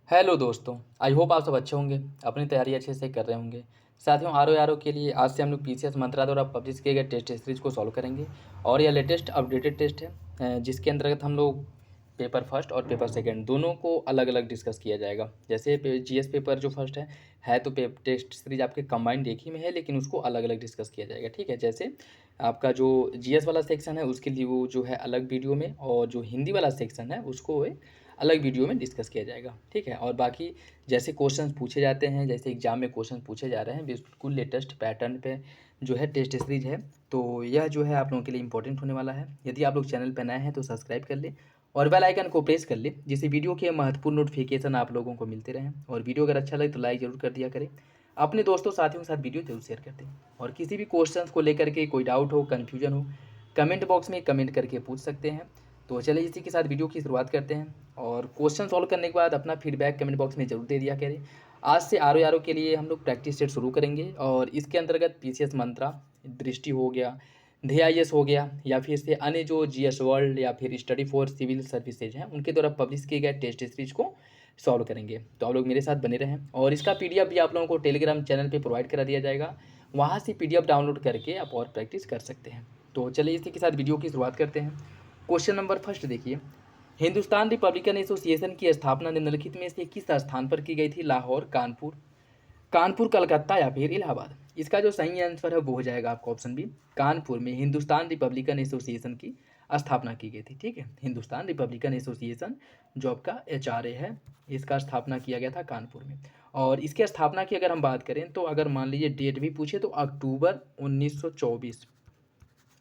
Hello दोस्तों, I hope आप सब अच्छे होंगे, अपनी तैयारी अच्छे से कर रहे होंगे। साथियों, आर के लिए आज से हम लोग पीसीएस मंत्रा द्वारा पब्लिश किए गए टेस्ट सीरीज को सॉल्व करेंगे। और यह लेटेस्ट अपडेटेड टेस्ट है, जिसके अंतर्गत हम लोग पेपर फर्स्ट और पेपर सेकंड दोनों को अलग अलग डिस्कस किया जाएगा। जैसे जीएस पेपर जो फर्स्ट है तो टेस्ट सीरीज आपके कंबाइंड एक ही में है, लेकिन उसको अलग अलग डिस्कस किया जाएगा। ठीक है, जैसे आपका जो जीएस वाला सेक्शन है उसके लिए वो जो है अलग वीडियो में, और जो हिंदी वाला सेक्शन है उसको अलग वीडियो में डिस्कस किया जाएगा। ठीक है, और बाकी जैसे क्वेश्चन पूछे जाते हैं, जैसे एग्जाम में क्वेश्चन पूछे जा रहे हैं, बिल्कुल लेटेस्ट पैटर्न पे जो है टेस्ट सीरीज है। तो यह जो है आप लोगों के लिए इंपॉर्टेंट होने वाला है। यदि आप लोग चैनल पर नए हैं तो सब्सक्राइब कर ले और बेल आइकन को प्रेस कर ले, जिससे वीडियो के महत्वपूर्ण नोटिफिकेशन आप लोगों को मिलते रहें। और वीडियो अगर अच्छा लगे तो लाइक जरूर कर दिया करें, अपने दोस्तों साथियों के साथ वीडियो जरूर शेयर कर दें। और किसी भी क्वेश्चन को लेकर के कोई डाउट हो, कन्फ्यूजन हो, कमेंट बॉक्स में कमेंट करके पूछ सकते हैं। तो चलिए इसी के साथ वीडियो की शुरुआत करते हैं। और क्वेश्चन सॉल्व करने के बाद अपना फीडबैक कमेंट बॉक्स में जरूर दे दिया करें। आज से आर के लिए हम लोग प्रैक्टिस सेट शुरू करेंगे, और इसके अंतर्गत पीसीएस मंत्रा, दृष्टि हो गया, धेआईएस हो गया, या फिर से अन्य जो जीएस वर्ल्ड या फिर स्टडी फॉर सिविल सर्विसेज हैं उनके द्वारा पब्लिश किए गए टेस्ट सीरीज को सॉल्व करेंगे। तो आप लोग मेरे साथ बने रहें, और इसका पीडीएफ भी आप लोगों को टेलीग्राम चैनल पे प्रोवाइड करा दिया जाएगा। वहाँ से पीडीएफ डाउनलोड करके आप और प्रैक्टिस कर सकते हैं। तो चलिए इसी के साथ वीडियो की शुरुआत करते हैं। क्वेश्चन नंबर फर्स्ट देखिए, हिंदुस्तान रिपब्लिकन एसोसिएशन की स्थापना निम्नलिखित में से किस स्थान पर की गई थी? लाहौर, कानपुर, कलकत्ता या फिर इलाहाबाद? इसका जो सही आंसर है वो हो जाएगा आपका ऑप्शन बी, कानपुर में हिंदुस्तान रिपब्लिकन एसोसिएशन की स्थापना की गई थी। ठीक है, हिंदुस्तान रिपब्लिकन एसोसिएशन जो आपका एचआरए है, इसका स्थापना किया गया था कानपुर में। और इसकी स्थापना की अगर हम बात करें तो अगर मान लीजिए डेट भी पूछे तो अक्टूबर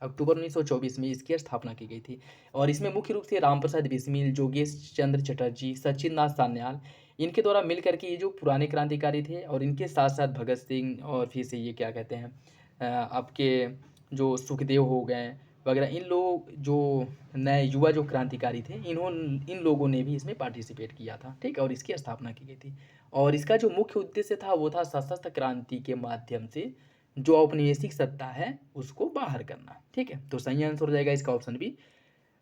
1924 में इसकी स्थापना की गई थी। और इसमें मुख्य रूप से रामप्रसाद बिस्मिल, योगेश चंद्र चटर्जी, सचिन नाथ सान्याल, इनके द्वारा मिल करके ये जो पुराने क्रांतिकारी थे, और इनके साथ साथ भगत सिंह, और फिर से ये क्या कहते हैं आपके जो सुखदेव हो गए वगैरह, इन लोग जो नए युवा जो क्रांतिकारी थे, इन लोगों ने भी इसमें पार्टिसिपेट किया था। ठीक है, और इसकी स्थापना की गई थी। और इसका जो मुख्य उद्देश्य था वो था सशस्त्र क्रांति के माध्यम से जो औपनिवेशिक सत्ता है उसको बाहर करना। ठीक है, तो सही आंसर हो जाएगा इसका ऑप्शन बी,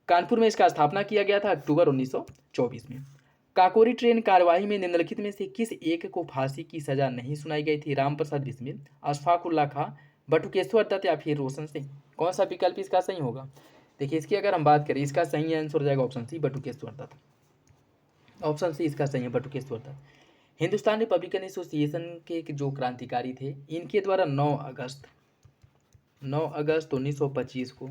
कानपुर में इसका स्थापना किया गया था अक्टूबर 1924 में। काकोरी ट्रेन कार्यवाही में निम्नलिखित में से किस एक को फांसी की सजा नहीं सुनाई गई थी? रामप्रसाद बिस्मिल, अशफाक उल्ला खां, बटुकेश्वर दत्त या फिर रोशन सिंह? कौन सा विकल्प इसका सही होगा? देखिए, इसकी अगर हम बात करें, इसका सही आंसर हो जाएगा option C, Batukeshwar Dutt. Option C इसका सही है, बटुकेश्वर दत्त। हिंदुस्तान रिपब्लिकन एसोसिएशन के जो क्रांतिकारी थे, इनके द्वारा 9 अगस्त 1925 को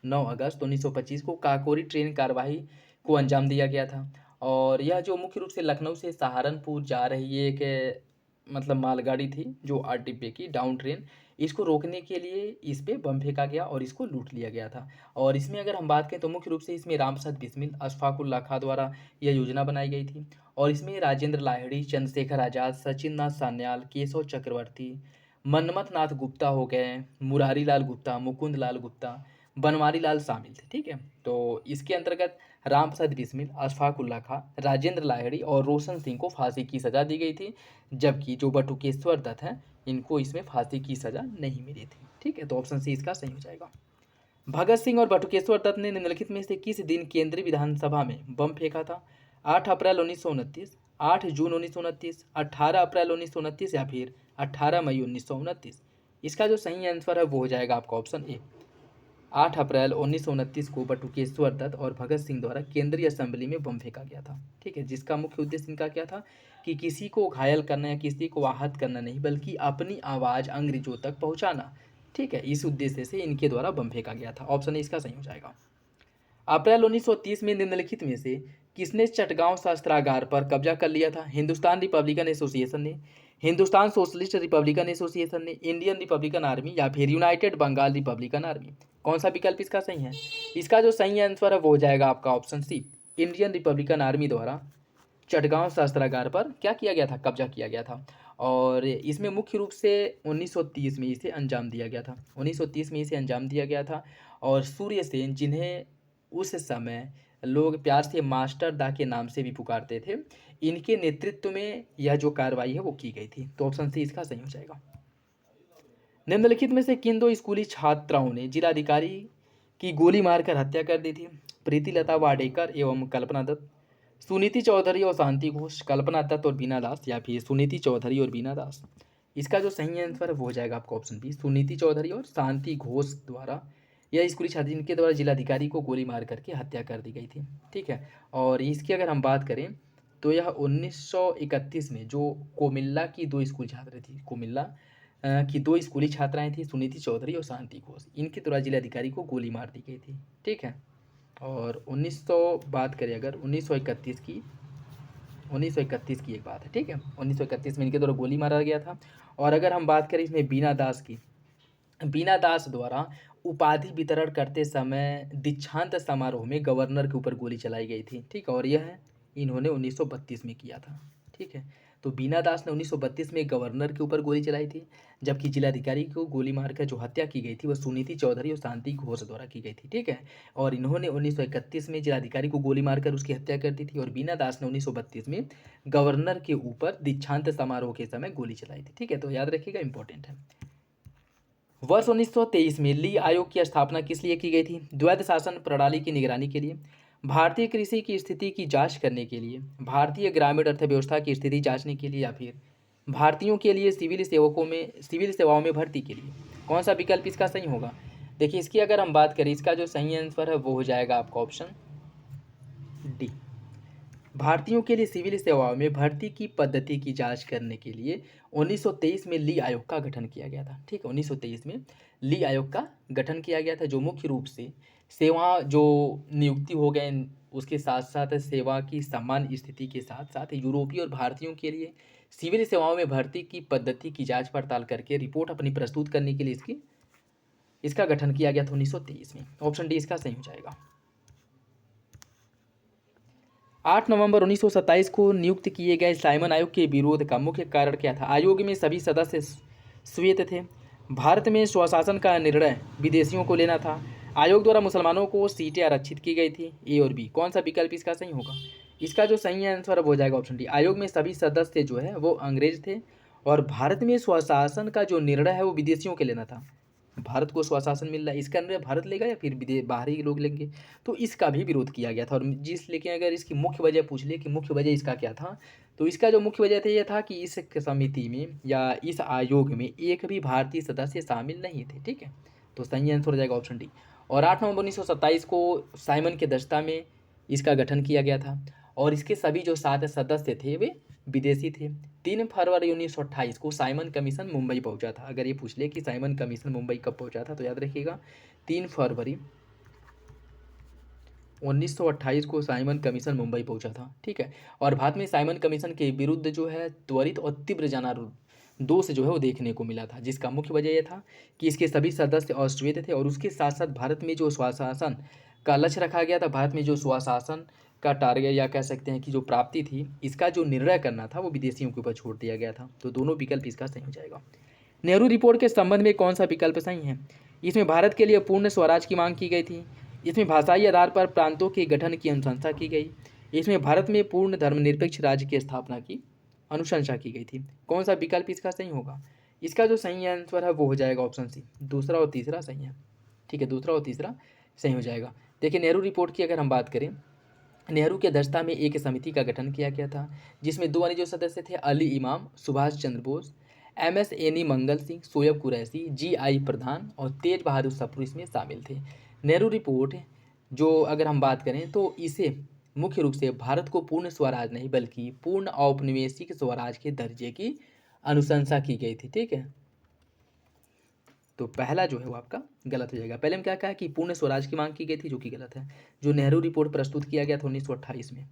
9 अगस्त 1925 को काकोरी ट्रेन कार्यवाही को अंजाम दिया गया था। और यह जो मुख्य रूप से लखनऊ से सहारनपुर जा रही एक मतलब मालगाड़ी थी, जो 8 डिब्बे की डाउन ट्रेन, इसको रोकने के लिए इस पे बम फेंका गया और इसको लूट लिया गया था। और इसमें अगर हम बात करें तो मुख्य रूप से इसमें रामप्रसाद बिस्मिल, अशफाक उल्ला खां द्वारा यह योजना बनाई गई थी। और इसमें राजेंद्र लाहिड़ी, चंद्रशेखर आज़ाद, सचिन नाथ सान्याल, केशव चक्रवर्ती, मनमथ नाथ गुप्ता हो गए, मुरारी लाल गुप्ता, मुकुंद लाल गुप्ता, बनवारी लाल शामिल थे। ठीक है, तो इसके अंतर्गत रामप्रसाद बिस्मिल, अशफाक उल्ला खां, राजेंद्र लाहिड़ी और रोशन सिंह को फांसी की सजा दी गई थी, जबकि जो बटुकेश्वर दत्त हैं इनको इसमें फांसी की सजा नहीं मिली थी। ठीक है, तो ऑप्शन सी इसका सही हो जाएगा। भगत सिंह और बटुकेश्वर दत्त ने निम्नलिखित में से किस दिन केंद्रीय विधानसभा में बम फेंका था? 8 अप्रैल 1929, 8 जून 1929, 18 अप्रैल 1929 या फिर 18 मई 1929? इसका जो सही आंसर है वो हो जाएगा आपका ऑप्शन ए, 8 अप्रैल 1929 को बटुकेश्वर दत्त और भगत सिंह द्वारा केंद्रीय असेंबली में बम फेंका गया था। ठीक है, जिसका मुख्य उद्देश्य इनका क्या था कि किसी को घायल करना या किसी को आहत करना नहीं, बल्कि अपनी आवाज़ अंग्रेजों तक पहुंचाना। ठीक है, इस उद्देश्य से इनके द्वारा बम फेंका गया था। ऑप्शन ए इसका सही हो जाएगा। अप्रैल 1930 में निम्नलिखित में से किसने चटगांव शस्त्रागार पर कब्जा कर लिया था? हिंदुस्तान रिपब्लिकन एसोसिएशन ने, हिंदुस्तान सोशलिस्ट रिपब्लिकन एसोसिएशन ने, इंडियन रिपब्लिकन आर्मी या फिर यूनाइटेड बंगाल रिपब्लिकन आर्मी? कौन सा विकल्प इसका सही है? इसका जो सही आंसर है वो हो जाएगा आपका option C, Indian Republican Army द्वारा चटगांव शस्त्रागार पर क्या किया गया था? कब्जा किया गया था। और इसमें मुख्य रूप से 1930 में इसे अंजाम दिया गया था। 1930 में इसे अंजाम दिया गया था। और सूर्य सेन, जिन्हें उस समय लोग प्यार से मास्टर दा के नाम से भी पुकारते थे, इनके नेतृत्व में यह जो कार्रवाई है वो की गई थी। तो ऑप्शन सी इसका सही हो जाएगा। निम्नलिखित में से किन दो स्कूली छात्राओं ने जिलाधिकारी की गोली मारकर हत्या कर दी थी? प्रीति लता वाडेकर एवं कल्पना दत्त, सुनीति चौधरी और शांति घोष, कल्पना दत्त और बीना दास, या फिर सुनीति चौधरी और बीना दास। इसका जो सही आंसर है वो हो जाएगा आपका ऑप्शन बी, सुनीति चौधरी और शांति घोष द्वारा, यह स्कूली छात्र जिनके द्वारा जिलाधिकारी को गोली मार करके हत्या कर दी गई थी। ठीक है, और इसकी अगर हम बात करें तो यह 1931 में जो कोमिल्ला की दो स्कूल छात्र थी, कोमिल्ला की दो स्कूली छात्राएं थी, सुनीति चौधरी और शांति घोष, इनके द्वारा जिलाधिकारी को गोली मार दी गई थी। ठीक है, और 1900 बात करें अगर 1931 की, 1931 की एक बात है। ठीक है, 1931 में इनके द्वारा गोली मारा गया था। और अगर हम बात करें इसमें बीना दास की, बीना दास द्वारा उपाधि वितरण करते समय दीक्षांत समारोह में गवर्नर के ऊपर गोली चलाई गई थी। ठीक है, और यह इन्होंने 1932 में किया था। ठीक है, तो बीना दास ने 1932 में गवर्नर के ऊपर गोली चलाई थी, जबकि जिलाधिकारी को गोली मारकर जो हत्या की गई थी वह सुनीति चौधरी और शांति घोष द्वारा की गई थी। ठीक है, और इन्होंने 1931 में जिलाधिकारी को गोली मारकर उसकी हत्या कर दी थी, और बीना दास ने 1932 में गवर्नर के ऊपर दीक्षांत समारोह के समय गोली चलाई थी। ठीक है, तो याद रखिएगा, इंपॉर्टेंट है। वर्ष 1923 में ली आयोग की स्थापना किस लिए की गई थी? द्वैध शासन प्रणाली की निगरानी के लिए, भारतीय कृषि की स्थिति की जांच करने के लिए, भारतीय ग्रामीण अर्थव्यवस्था की स्थिति जांचने के लिए, या फिर भारतीयों के लिए सिविल सेवाओं में भर्ती के लिए। कौन सा विकल्प इसका सही होगा? देखिए, इसकी अगर हम बात करें, इसका जो सही आंसर है वो हो जाएगा आपका ऑप्शन डी, भारतीयों के लिए सिविल सेवाओं में भर्ती की पद्धति की जांच करने के लिए 1923 में ली आयोग का गठन किया गया था। ठीक है, 1923 में ली आयोग का गठन किया गया था, जो मुख्य रूप से सेवा जो नियुक्ति हो गए उसके साथ साथ सेवा की समान स्थिति के साथ साथ यूरोपीय और भारतीयों के लिए सिविल सेवाओं में भर्ती की पद्धति की जांच पड़ताल करके रिपोर्ट अपनी प्रस्तुत करने के लिए इसका गठन किया गया था 1923 में। ऑप्शन डी इसका सही हो जाएगा। 8 नवंबर 1927 को नियुक्त किए गए साइमन आयोग के विरोध का मुख्य कारण क्या था? आयोग में सभी सदस्य श्वेत थे, भारत में स्वशासन का निर्णय विदेशियों को लेना था, आयोग द्वारा मुसलमानों को सीटें आरक्षित की गई थी। ए और बी, कौन सा विकल्प इसका सही होगा? इसका जो सही आंसर हो जाएगा ऑप्शन डी, आयोग में सभी सदस्य जो है वो अंग्रेज थे, और भारत में स्वशासन का जो निर्णय है वो विदेशियों के लेना था। भारत को स्वशासन मिल रहा है, इसका निर्णय भारत लेगा या फिर बाहरी लोग लेंगे? तो इसका भी विरोध किया गया था। और लेकिन अगर इसकी मुख्य वजह पूछ ले कि मुख्य वजह इसका क्या था, तो इसका जो मुख्य वजह था यह था कि इस समिति में या इस आयोग में एक भी भारतीय सदस्य शामिल नहीं थे। ठीक है, तो सही आंसर हो जाएगा ऑप्शन डी। और 8 नवंबर 1927 को साइमन के अध्यक्षता में इसका गठन किया गया था, और इसके सभी जो 7 सदस्य थे वे विदेशी थे। 3 फरवरी 1928 को साइमन कमीशन मुंबई पहुंचा था। अगर ये पूछ ले कि साइमन कमीशन मुंबई कब पहुंचा था, तो याद रखिएगा 3 फरवरी 1928 को साइमन कमीशन मुंबई पहुंचा था। ठीक है, और भारत में साइमन कमीशन के विरुद्ध जो है त्वरित और तीव्र दोष जो है वो देखने को मिला था, जिसका मुख्य वजह यह था कि इसके सभी सदस्य अश्वेत थे, और उसके साथ साथ भारत में जो स्वशासन का लक्ष्य रखा गया था, भारत में जो स्वशासन का टारगेट या कह सकते हैं कि जो प्राप्ति थी, इसका जो निर्णय करना था वो विदेशियों के ऊपर छोड़ दिया गया था। तो दोनों विकल्प इसका सही हो जाएगा। नेहरू रिपोर्ट के संबंध में कौन सा विकल्प सही है? इसमें भारत के लिए पूर्ण स्वराज की मांग की गई थी, इसमें भाषाई आधार पर प्रांतों के गठन की अनुशंसा की गई, इसमें भारत में पूर्ण धर्मनिरपेक्ष राज्य की स्थापना की अनुशंसा की गई थी। कौन सा विकल्प इसका सही होगा? इसका जो सही आंसर है वो हो जाएगा ऑप्शन सी, दूसरा और तीसरा सही है। ठीक है, दूसरा और तीसरा सही हो जाएगा। देखिए, नेहरू रिपोर्ट की अगर हम बात करें, नेहरू की अध्यक्षता में एक समिति का गठन किया गया था, जिसमें 2 अन्य जो सदस्य थे, अली इमाम, Subhash Chandra Bose, MS any Mangal Singh, Shoaib Qureshi, GI प्रधान और तेज बहादुर सप्रू इसमें शामिल थे। नेहरू रिपोर्ट जो अगर हम बात करें तो इसे मुख्य रूप से भारत को पूर्ण स्वराज नहीं बल्कि पूर्ण औपनिवेशिक स्वराज के दर्जे की अनुशंसा की गई थी। ठीक है, तो पहला जो है वो आपका गलत हो जाएगा। पहले में क्या कहा कि पूर्ण स्वराज की मांग की गई थी, जो कि गलत है। जो नेहरू रिपोर्ट प्रस्तुत किया गया था 1928 में,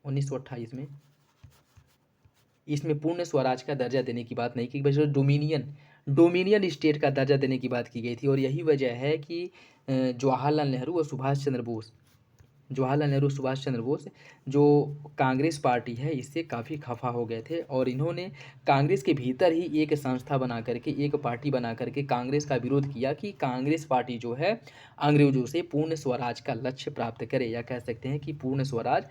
1928 में इसमें पूर्ण स्वराज का दर्जा देने की बात नहीं की, बल्कि डोमिनियन स्टेट का दर्जा देने की बात की गई थी। और यही वजह है कि जवाहरलाल नेहरू और सुभाष चंद्र बोस जो कांग्रेस पार्टी है इससे काफ़ी खफा हो गए थे, और इन्होंने कांग्रेस के भीतर ही एक संस्था बना करके, एक पार्टी बना करके कांग्रेस का विरोध किया कि कांग्रेस पार्टी जो है अंग्रेजों से पूर्ण स्वराज का लक्ष्य प्राप्त करे, या कह सकते हैं कि पूर्ण स्वराज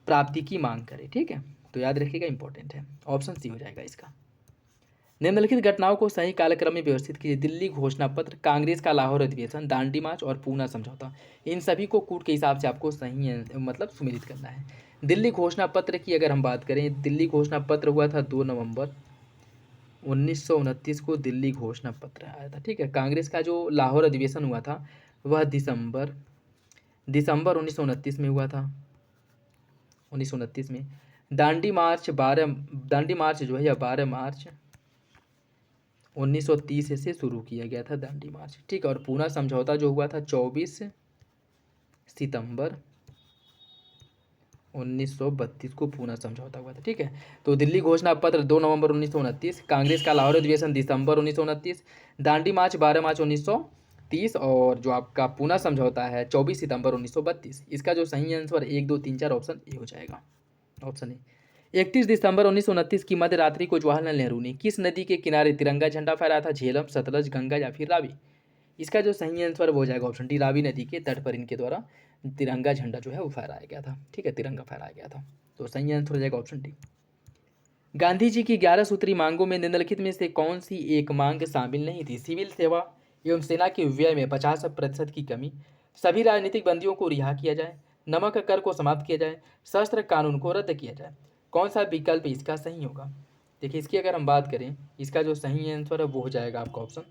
प्राप्ति की मांग करे। ठीक है, तो याद रखिएगा, इंपॉर्टेंट है। ऑप्शन सी हो जाएगा इसका। निम्नलिखित घटनाओं को सही कालक्रम में व्यवस्थित कीजिए। दिल्ली घोषणा पत्र, कांग्रेस का लाहौर अधिवेशन, दांडी मार्च और पूना समझौता। इन सभी को कूट के हिसाब से आपको सही मतलब सुमेलित करना है। दिल्ली घोषणा पत्र की अगर हम बात करें, दिल्ली घोषणा पत्र हुआ था 2 नवंबर 1929 को दिल्ली घोषणा पत्र आया था। ठीक है। कांग्रेस का जो लाहौर अधिवेशन हुआ था वह दिसंबर 1929 में हुआ था, 1929 में। दांडी मार्च जो है यह 12 मार्च 1930 से शुरू किया गया था, दांडी मार्च। ठीक है। और पूना समझौता जो हुआ था 24 सितंबर 1932 को पूना समझौता हुआ था। ठीक है। तो दिल्ली घोषणा पत्र 2 नवंबर 1929, कांग्रेस का लाहौर अधिवेशन दिसंबर 1929, दांडी मार्च 12 मार्च 1930 और जो आपका पूना समझौता है 24 सितंबर 1932। इसका जो सही आंसर 1 2 3 4 ऑप्शन ए हो जाएगा। Option A. 31 दिसंबर 1929 की मध्य रात्रि को जवाहरलाल नेहरू ने किस नदी के किनारे तिरंगा झंडा फहराया था? झेलम, सतलज, गंगा या फिर रावी? इसका जो सही आंसर वो हो जाएगा ऑप्शन डी, रावी नदी के तट पर इनके द्वारा तिरंगा झंडा जो है वो फहराया गया था। ठीक है। तिरंगा फहराया गया था। तो सही आंसर हो जाएगा ऑप्शन डी। गांधी जी की 11 सूत्री मांगों में निम्नलिखित में से कौन सी एक मांग शामिल नहीं थी? सिविल सेवा एवं सेना के व्यय में 50% की कमी, सभी राजनीतिक बंदियों को रिहा किया जाए, नमक कर को समाप्त किया जाए, सशस्त्र कानून को रद्द किया जाए। कौन सा विकल्प इसका सही होगा? देखिए, इसकी अगर हम बात करें, इसका जो सही आंसर है वो हो जाएगा आपका ऑप्शन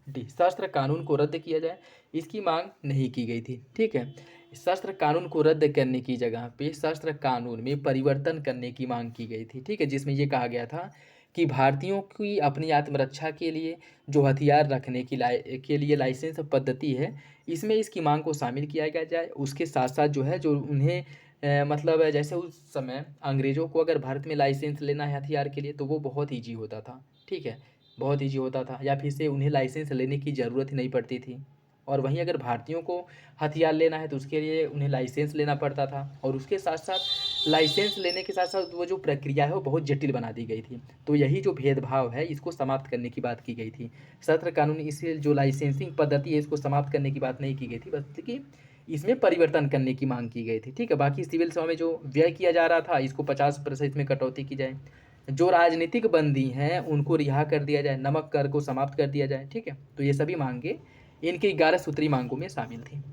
डी, सशस्त्र कानून को रद्द किया जाए। इसकी मांग नहीं की गई थी। ठीक है। सशस्त्र कानून को रद्द करने की जगह पे सशस्त्र कानून में परिवर्तन करने की मांग की गई थी। ठीक है। जिसमें ये कहा गया था कि भारतीयों की अपनी आत्मरक्षा के लिए जो हथियार रखने के लिए लाइसेंस पद्धति है, इसमें इसकी मांग को शामिल किया गया जाए। उसके साथ साथ जो है जो उन्हें मतलब जैसे उस समय अंग्रेज़ों को अगर भारत में लाइसेंस लेना है हथियार के लिए तो वो बहुत ईजी होता था। ठीक है। बहुत ईजी होता था, या फिर से उन्हें लाइसेंस लेने की ज़रूरत ही नहीं पड़ती थी। और वहीं अगर भारतीयों को हथियार लेना है तो उसके लिए उन्हें लाइसेंस लेना पड़ता था, और उसके साथ साथ लाइसेंस लेने के साथ साथ वो जो प्रक्रिया है वो बहुत जटिल बना दी गई थी। तो यही जो भेदभाव है इसको समाप्त करने की बात की गई थी। सशस्त्र कानून इसे जो लाइसेंसिंग पद्धति है इसको समाप्त करने की बात नहीं की गई थी, बल्कि इसमें परिवर्तन करने की मांग की गई थी। ठीक है। बाकी सिविल सेवा में जो व्यय किया जा रहा था इसको 50% में कटौती की जाए, जो राजनीतिक बंदी हैं उनको रिहा कर दिया जाए, नमक कर को समाप्त कर दिया जाए। ठीक है। तो ये सभी मांगे इनकी 11 सूत्री मांगों में शामिल थी।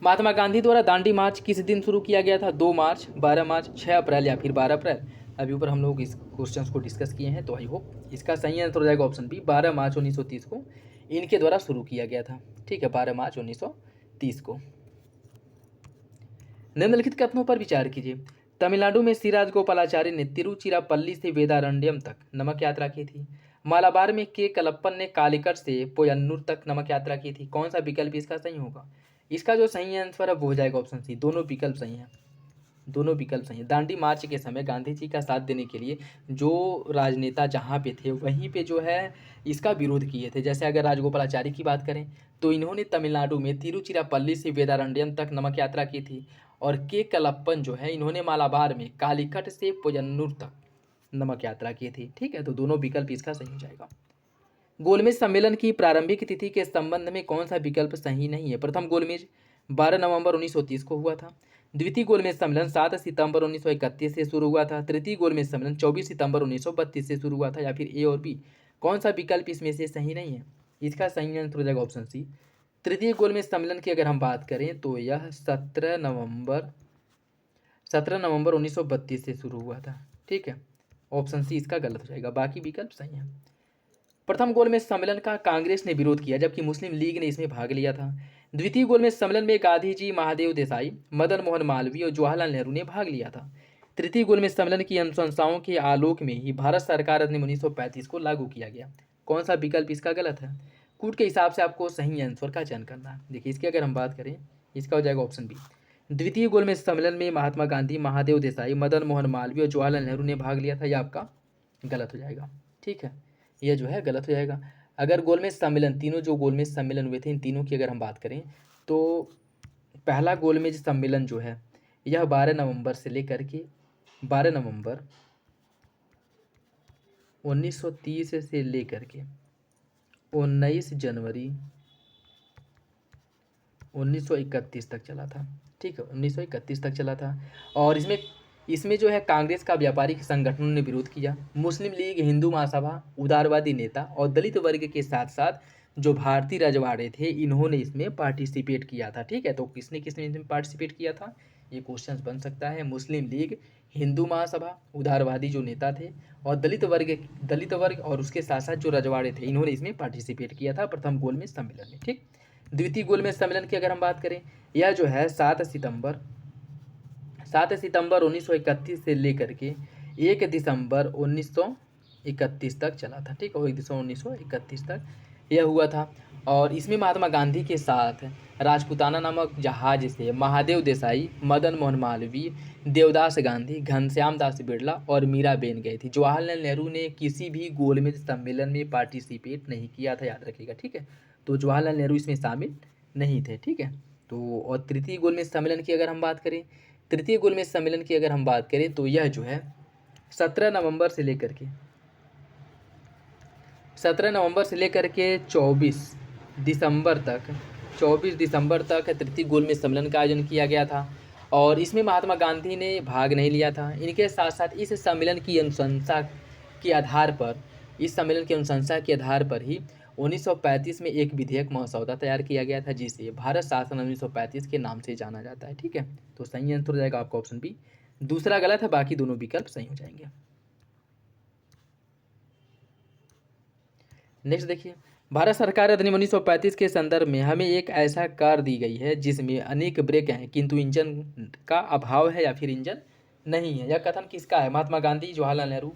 महात्मा गांधी द्वारा दांडी मार्च किस दिन शुरू किया गया था? 2 मार्च, 12 मार्च, 6 अप्रैल या फिर 12 अप्रैल? अभी ऊपर हम लोग इस क्वेश्चंस को डिस्कस किए हैं, तो आई होप इसका सही आंसर हो जाएगा ऑप्शन बी, 12 मार्च 1930 को इनके द्वारा शुरू किया गया था। ठीक है। 12 मार्च 1930 को। निम्नलिखित कथनों पर विचार कीजिए। तमिलनाडु में श्री राजगोपालाचारी ने तिरुचिरापल्ली से वेदारण्यम तक नमक यात्रा की थी। मालाबार में के कलप्पन ने कालीकट से पोयन्नूर तक नमक यात्रा की थी। कौन सा विकल्प इसका सही होगा? इसका जो सही आंसर है वो हो जाएगा ऑप्शन सी, दोनों विकल्प सही हैं। दोनों विकल्प सही हैं। दांडी मार्च के समय गांधी जी का साथ देने के लिए जो राजनेता जहाँ पे थे वहीं पे जो है इसका विरोध किए थे। जैसे अगर राजगोपालाचारी की बात करें तो इन्होंने तमिलनाडु में तिरुचिरापल्ली से वेदारण्यम तक नमक यात्रा की थी, और के कलप्पन जो है इन्होंने मालाबार में कालीकट से पोयन्नूर तक नमक यात्रा की थी। ठीक है। तो दोनों विकल्प इसका सही हो जाएगा। गोलमेज सम्मेलन की प्रारंभिक तिथि के संबंध में कौन सा विकल्प सही नहीं है? प्रथम गोलमेज 12 नवंबर 1930 को हुआ था। द्वितीय गोलमेज सम्मेलन 7 सितंबर 1931 से शुरू हुआ था। तृतीय गोलमेज सम्मेलन 24 सितंबर 1932 से शुरू हुआ था, या फिर ए और बी? कौन सा विकल्प इसमें से सही नहीं है? इसका सही आंसर हो जाएगा ऑप्शन सी, तृतीय गोलमेज सम्मेलन की अगर हम बात करें तो यह 17 नवंबर 1932 से शुरू हुआ था। ठीक है। ऑप्शन सी इसका गलत हो जाएगा, बाकी विकल्प सही है। प्रथम गोलमेज सम्मेलन का कांग्रेस ने विरोध किया जबकि मुस्लिम लीग ने इसमें भाग लिया था। द्वितीय गोलमेज सम्मेलन में गांधी जी, महादेव देसाई, मदन मोहन मालवीय और जवाहरलाल नेहरू ने भाग लिया था। तृतीय गोलमेज सम्मेलन की अनुशंसाओं के आलोक में ही भारत सरकार अधिनियम 1935 को लागू किया गया। कौन सा विकल्प इसका गलत है? कूट के हिसाब से आपको सही आंसर का चयन करना है। देखिए, इसकी अगर हम बात करें, इसका हो जाएगा ऑप्शन बी, द्वितीय गोलमेज सम्मेलन में महात्मा गांधी, महादेव देसाई, मदन मोहन मालवीय और जवाहरलाल नेहरू ने भाग लिया था। यह आपका गलत हो जाएगा। ठीक है। यह जो है गलत हो जाएगा। अगर गोलमेज सम्मेलन, तीनों जो गोलमेज सम्मेलन हुए थे इन तीनों की अगर हम बात करें तो पहला गोलमेज सम्मेलन जो है यह 12 नवंबर से लेकर के 12 नवंबर 1930 से लेकर के 19 जनवरी 1931 तक चला था। ठीक है। 1931 तक चला था, और इसमें इसमें जो है कांग्रेस का व्यापारिक संगठनों ने विरोध किया, मुस्लिम लीग, हिंदू महासभा, उदारवादी नेता और दलित वर्ग के साथ साथ जो भारतीय रजवाड़े थे इन्होंने इसमें पार्टिसिपेट किया था। ठीक है, तो किसने किसने इसमें पार्टिसिपेट किया था, ये क्वेश्चन बन सकता है। मुस्लिम लीग, हिंदू महासभा, उदारवादी जो नेता थे और दलित वर्ग और उसके साथ साथ जो रजवाड़े थे इन्होंने इसमें पार्टिसिपेट किया था प्रथम गोलमेज सम्मेलन में। ठीक, द्वितीय गोलमेज सम्मेलन की अगर हम बात करें, यह जो है 7 सितंबर 1931 से लेकर के 1 दिसंबर 1931 तक चला था। ठीक, और 1 दिसंबर 1931 तक यह हुआ था। और इसमें महात्मा गांधी के साथ राजपूताना नामक जहाज से महादेव देसाई, मदन मोहन मालवीय, देवदास गांधी, घनश्याम दास बिरला और मीराबेन गए थी। जवाहरलाल नेहरू ने किसी भी गोलमेज सम्मेलन में पार्टिसिपेट नहीं किया था, याद रखिएगा। ठीक है, तो जवाहरलाल नेहरू इसमें शामिल नहीं थे। ठीक है, तो और तृतीय गोलमेज सम्मेलन की अगर हम बात करें, तृतीय गोलमेज सम्मेलन की अगर हम बात करें तो यह जो है 17 नवंबर से लेकर के 24 दिसंबर तक तृतीय गोलमेज सम्मेलन का आयोजन किया गया था। और इसमें महात्मा गांधी ने भाग नहीं लिया था। इनके साथ साथ इस सम्मेलन की अनुशंसा के आधार पर ही 1935 में एक विधेयक मसौदा तैयार किया गया था जिसे भारत शासन 1935 के नाम से जाना जाता है। ठीक है, तो सही आंसर हो जाएगा आपका ऑप्शन बी। दूसरा गलत है, बाकी दोनों विकल्प सही हो जाएंगे। नेक्स्ट देखिए, भारत सरकार अधिनियम 1935 के संदर्भ में हमें एक ऐसा कार दी गई है जिसमें अनेक ब्रेक हैं किंतु इंजन का अभाव है या फिर इंजन नहीं है। यह कथन किसका है, महात्मा गांधी, जवाहरलाल नेहरू,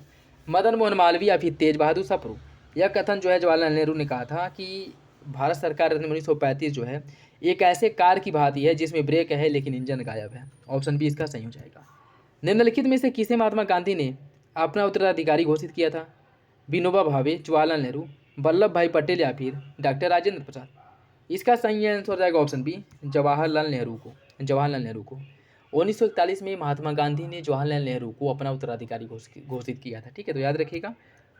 मदन मोहन मालवीय या फिर तेज बहादुर सप्रू। यह कथन जो है जवाहरलाल नेहरू ने कहा था कि भारत सरकार अधिनियम 1935 जो है एक ऐसे कार की भांति है जिसमें ब्रेक है लेकिन इंजन गायब है। ऑप्शन बी इसका सही हो जाएगा। निम्नलिखित में से किसे महात्मा गांधी ने अपना उत्तराधिकारी घोषित किया था, विनोबा भावे, जवाहरलाल नेहरू, वल्लभ भाई पटेल या फिर डॉक्टर राजेंद्र प्रसाद। इसका सही आंसर हो जाएगा ऑप्शन बी, जवाहरलाल नेहरू को। 1941 में महात्मा गांधी ने जवाहरलाल नेहरू को अपना उत्तराधिकारी घोषित किया था। ठीक है, तो याद रखिएगा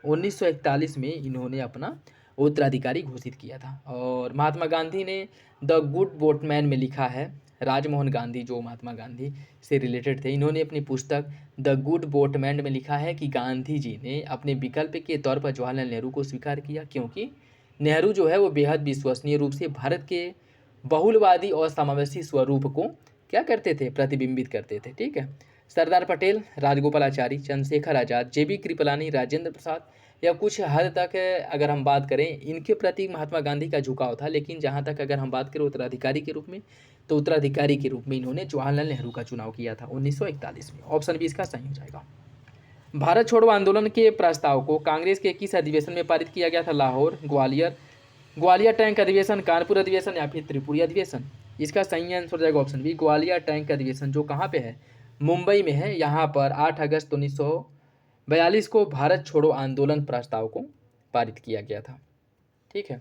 1941 में इन्होंने अपना उत्तराधिकारी घोषित किया था। और महात्मा गांधी ने द गुड बोटमैन में लिखा है, राजमोहन गांधी जो महात्मा गांधी से रिलेटेड थे, इन्होंने अपनी पुस्तक द गुड बोटमैन में लिखा है कि गांधी जी ने अपने विकल्प के तौर पर जवाहरलाल नेहरू को स्वीकार किया क्योंकि नेहरू जो है वो बेहद विश्वसनीय रूप से भारत के बहुलवादी और समावेशी स्वरूप को क्या करते थे, प्रतिबिंबित करते थे। ठीक है, सरदार पटेल, राजगोपालाचारी, चंद्रशेखर आज़ाद, जेबी कृपलानी, राजेंद्र प्रसाद या कुछ हद तक अगर हम बात करें इनके प्रति महात्मा गांधी का झुकाव था। लेकिन जहाँ तक अगर हम बात करें उत्तराधिकारी के रूप में, तो उत्तराधिकारी के रूप में इन्होंने जवाहरलाल नेहरू का चुनाव किया था 1941 में। ऑप्शन बी इसका सही हो जाएगा। भारत छोड़ो आंदोलन के प्रस्ताव को कांग्रेस के किस अधिवेशन में पारित किया गया था, लाहौर, ग्वालियर टैंक अधिवेशन, कानपुर अधिवेशन या फिर त्रिपुरी अधिवेशन। इसका सही आंसर हो जाएगा ऑप्शन बी, ग्वालियर टैंक अधिवेशन, जो कहाँ पे है, मुंबई में है। यहाँ पर 8 अगस्त 1942 को भारत छोड़ो आंदोलन प्रस्ताव को पारित किया गया था। ठीक है,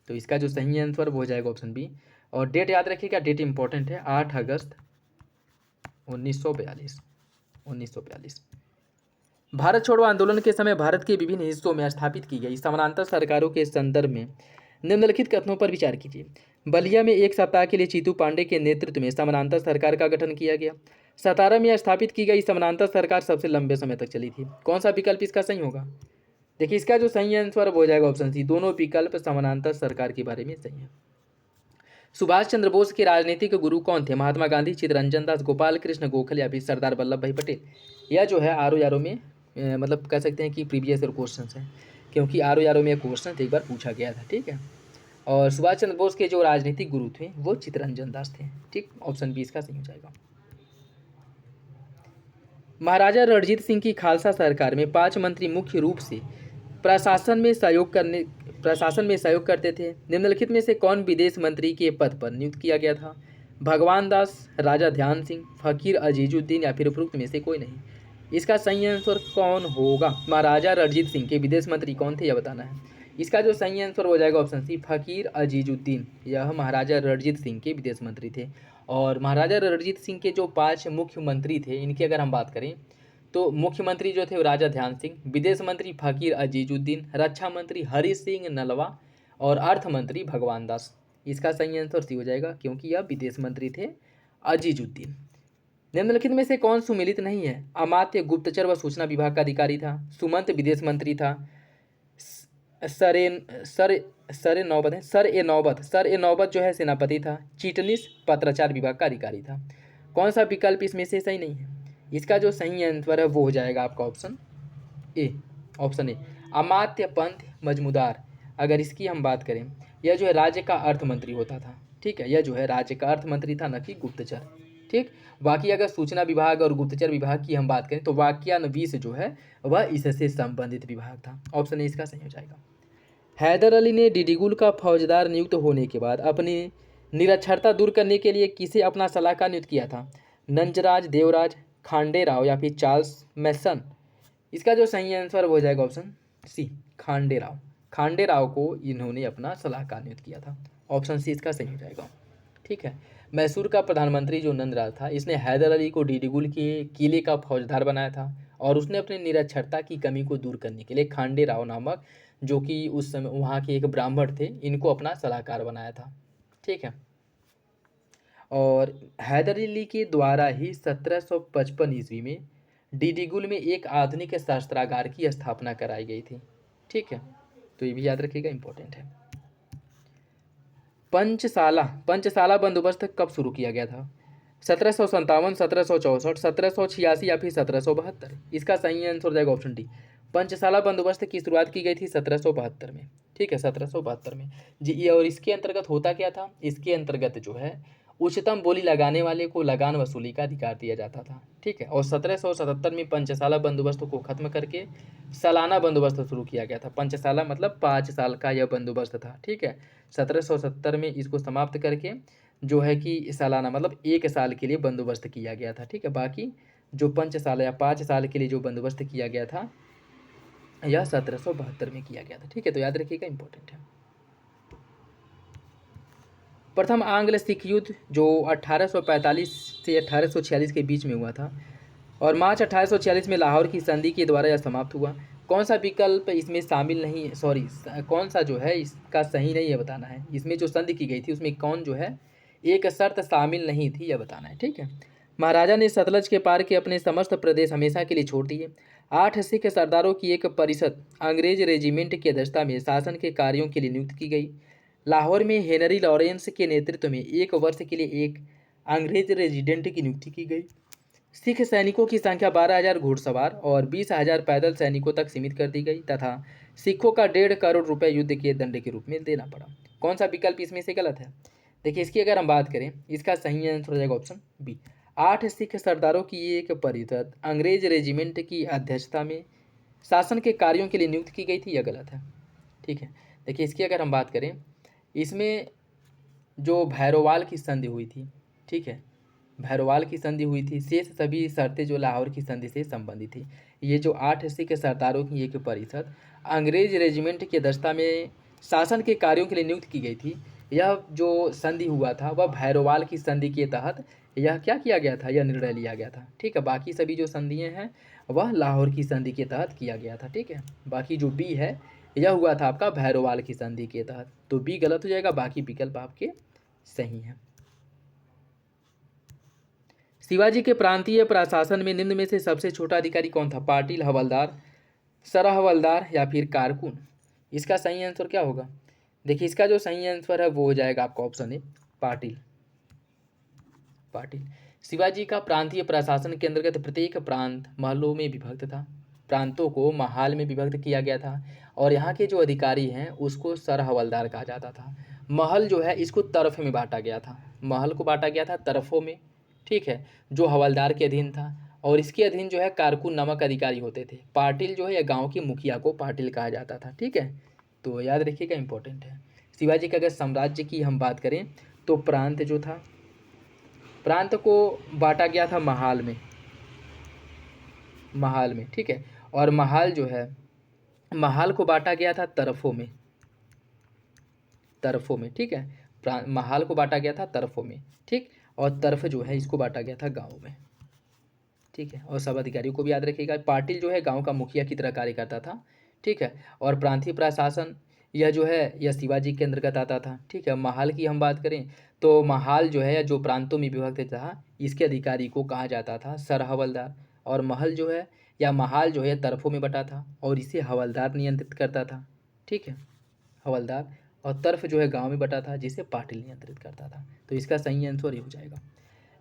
तो इसका जो सही आंसर वो हो जाएगा ऑप्शन बी। और डेट याद रखिएगा, डेट इंपॉर्टेंट है, 8 अगस्त 1942। भारत छोड़ो आंदोलन के समय भारत के विभिन्न हिस्सों में स्थापित की गई समानांतर सरकारों के संदर्भ में निम्नलिखित कथनों पर विचार कीजिए। बलिया में एक सप्ताह के लिए चीतू पांडे के नेतृत्व में समानांतर सरकार का गठन किया गया। सतारा में स्थापित की गई समानांतर सरकार सबसे लंबे समय तक चली थी। कौन सा विकल्प इसका सही होगा, देखिए इसका जो सही आंसर हो जाएगा ऑप्शन सी, दोनों विकल्प समानांतर सरकार के बारे में सही है। सुभाष चंद्र बोस के राजनीतिक गुरु कौन थे, महात्मा गांधी, चित्तरंजन दास, गोपाल कृष्ण गोखले या फिर सरदार वल्लभ भाई पटेल। यह जो है आर में मतलब कह सकते हैं कि प्रीवियस ईयर क्वेश्चन है, क्योंकि आर में क्वेश्चन एक बार पूछा गया था। ठीक है, और सुभाष चंद्र बोस के जो राजनीतिक गुरु थे वो चित्तरंजन दास थे। ठीक, ऑप्शन बी इसका सही हो जाएगा। महाराजा रणजीत सिंह की खालसा सरकार में 5 मंत्री मुख्य रूप से प्रशासन में सहयोग करते थे। निम्नलिखित में से कौन विदेश मंत्री के पद पर नियुक्त किया गया था, भगवान दास, राजा ध्यान सिंह, फकीर अजीजुद्दीन या फिर उपरोक्त में से कोई नहीं। इसका सही आंसर कौन होगा, महाराजा रणजीत सिंह के विदेश मंत्री कौन थे यह बताना है। इसका जो सही आंसर हो जाएगा ऑप्शन सी, फकीर अजीजुद्दीन, यह महाराजा रणजीत सिंह के विदेश मंत्री थे। और महाराजा रणजीत सिंह के जो 5 मुख्यमंत्री थे इनकी अगर हम बात करें तो मुख्यमंत्री जो थे वो राजा ध्यान सिंह, विदेश मंत्री फकीर अजीजुद्दीन, रक्षा मंत्री हरि सिंह नलवा और अर्थ मंत्री भगवान दास। इसका सही आंसर सी हो जाएगा क्योंकि यह विदेश मंत्री थे अजीजुद्दीन। निम्नलिखित में से कौन सुमेलित नहीं है? अमात्य गुप्तचर व सूचना विभाग का अधिकारी था। सुमंत विदेश मंत्री था। सर ए सर सर ए नौबत है सर ए नौबत जो है सेनापति था। चिटनिस पत्राचार विभाग का अधिकारी था। कौन सा विकल्प इसमें से सही नहीं है? इसका जो सही आंसर है वो हो जाएगा आपका ए ऑप्शन ए अमात्य पंथ मजमूदार। अगर इसकी हम बात करें, यह जो है राज्य का अर्थ मंत्री होता था। ठीक है, यह जो है राज्य का अर्थ मंत्री था, न कि गुप्तचर। ठीक, बाकी अगर सूचना विभाग और गुप्तचर विभाग की हम बात करें तो वाक्यान्वीस जो है वह इससे संबंधित विभाग था। ऑप्शन ए इसका सही हो जाएगा। हैदर अली ने डिडिगुल का फौजदार नियुक्त होने के बाद अपनी निरक्षरता दूर करने के लिए किसे अपना सलाहकार नियुक्त किया था? नंजराज, देवराज, खांडे राव या फिर चार्ल्स मैसन? इसका जो सही आंसर हो जाएगा ऑप्शन सी खांडे राव। खांडे राव को इन्होंने अपना सलाहकार नियुक्त किया था। ऑप्शन सी इसका सही हो जाएगा। ठीक है, मैसूर का प्रधानमंत्री जो नंदराज था, इसने हैदर अली को डिडिगुल के किले का फौजदार बनाया था और उसने अपने निरक्षरता की कमी को दूर करने के लिए खांडे राव नामक, जो कि उस समय वहाँ के एक ब्राह्मण थे, इनको अपना सलाहकार बनाया था। ठीक है, और हैदर अली के द्वारा ही 1755 ईस्वी में डिडिगुल में एक आधुनिक शस्त्रागार की स्थापना कराई गई थी। ठीक है, तो ये भी याद रखिएगा, इंपॉर्टेंट है। पंचसाला बंदोबस्त कब शुरू किया गया था? 1757, 1764, 1786 या फिर 1772? इसका सही आंसर हो जाएगा ऑप्शन डी। पंचसाला बंदोबस्त की शुरुआत की गई थी 1772 में। ठीक है, 1772 में जी। ये और इसके अंतर्गत होता क्या था? इसके अंतर्गत जो है उच्चतम बोली लगाने वाले को लगान वसूली का अधिकार दिया जाता था। ठीक है, और 1777 में पंचसाला बंदोबस्त को खत्म करके सालाना बंदोबस्त शुरू किया गया था। पंचसाला मतलब 5 साल का यह बंदोबस्त था। ठीक है, 1770 में इसको समाप्त करके जो है कि सालाना मतलब 1 साल के लिए बंदोबस्त किया गया था। ठीक है, बाकी जो 5 साल या 5 साल के लिए जो बंदोबस्त किया गया था यह 1772 में किया गया था। ठीक है, तो याद रखिएगा, इंपॉर्टेंट है। प्रथम आंग्ल सिख युद्ध जो 1845 से 1846 के बीच में हुआ था और मार्च 1846 में लाहौर की संधि के द्वारा यह समाप्त हुआ। कौन सा विकल्प इसमें शामिल नहीं है, सॉरी कौन सा जो है इसका सही नहीं है बताना है। इसमें जो संधि की गई थी उसमें कौन जो है एक शर्त शामिल नहीं थी, यह बताना है। ठीक है, महाराजा ने सतलज के पार के अपने समस्त प्रदेश हमेशा के लिए छोड़ दिए। 8 सिख सरदारों की एक परिषद अंग्रेज रेजिमेंट की अध्यक्षता में शासन के कार्यों के लिए नियुक्त की गई। लाहौर में हेनरी लॉरेंस के नेतृत्व में 1 वर्ष के लिए एक अंग्रेज रेजिडेंट की नियुक्ति की गई। सिख सैनिकों की संख्या 12,000 घुड़सवार और 20,000 पैदल सैनिकों तक सीमित कर दी गई तथा सिखों का 1.5 करोड़ रुपए युद्ध के दंड के रूप में देना पड़ा। कौन सा विकल्प इसमें से गलत है? देखिए, इसकी अगर हम बात करें, इसका सही आंसर हो जाएगा ऑप्शन बी। 8 सिख सरदारों की एक परिषद अंग्रेज रेजिमेंट की अध्यक्षता में शासन के कार्यों के लिए नियुक्त की गई थी, यह गलत है। ठीक है, देखिए इसकी अगर हम बात करें, इसमें जो भैरोवाल की संधि हुई थी, ठीक है, भैरोवाल की संधि हुई थी, शेष सभी शर्तें जो लाहौर की संधि से संबंधित थी। ये जो 8 सिख सरदारों की एक परिषद अंग्रेज रेजिमेंट की अध्यक्षता में शासन के कार्यों के लिए नियुक्त की गई थी, यह जो संधि हुआ था वह भैरोवाल की संधि के तहत यह क्या किया गया था, यह निर्णय लिया गया था। ठीक है, बाकी सभी जो संधियाँ हैं वह लाहौर की संधि के तहत किया गया था। ठीक है, बाकी जो बी है यह हुआ था आपका भैरोवाल की संधि के तहत, तो बी गलत हो जाएगा, बाकी विकल्प आपके सही हैं। शिवाजी के प्रांतीय प्रशासन में निम्न में से सबसे छोटा अधिकारी कौन था? पाटिल, हवलदार, सरह हवलदार या फिर कारकुन? इसका सही आंसर क्या होगा? देखिए, इसका जो सही आंसर है वो हो जाएगा आपका ऑप्शन ए पाटिल। पाटिल। शिवाजी का प्रांतीय प्रशासन के अंतर्गत प्रत्येक प्रांत महलों में विभक्त था। प्रांतों को महाल में विभक्त किया गया था और यहाँ के जो अधिकारी हैं उसको सर हवलदार कहा जाता था। महल जो है इसको तरफ में बांटा गया था, महल को बांटा गया था तरफों में। ठीक है, जो हवलदार के अधीन था और इसके अधीन जो है कारकुन नामक अधिकारी होते थे। पाटिल जो है या गाँव के मुखिया को पाटिल कहा जाता था। ठीक है, तो याद रखिएगा, इंपॉर्टेंट है। शिवाजी का अगर साम्राज्य की हम बात करें तो प्रांत जो था, प्रांत को बांटा गया था महाल में, महाल में। ठीक है, और महाल जो है महाल को बांटा गया था तरफों में, तरफों में। ठीक है, महाल को बांटा गया था तरफों में। ठीक, और तरफ जो है इसको बांटा गया था गाँव में। ठीक है, और सब अधिकारियों को भी याद रखिएगा। पाटिल जो है गांव का मुखिया की तरह कार्य करता था। ठीक है, और प्रांतीय प्रशासन यह जो है यह शिवाजी के अंतर्गत आता था। ठीक है, महाल की हम बात करें तो महाल जो है जो प्रांतों में विभक्त था, इसके अधिकारी को कहा जाता था सर हवलदार। और महल जो है या महाल जो है तरफों में बटा था और इसे हवलदार नियंत्रित करता था। ठीक है, हवलदार। और तरफ जो है गांव में बटा था जिसे पाटिल नियंत्रित करता था। तो इसका सही आंसर ये हो जाएगा।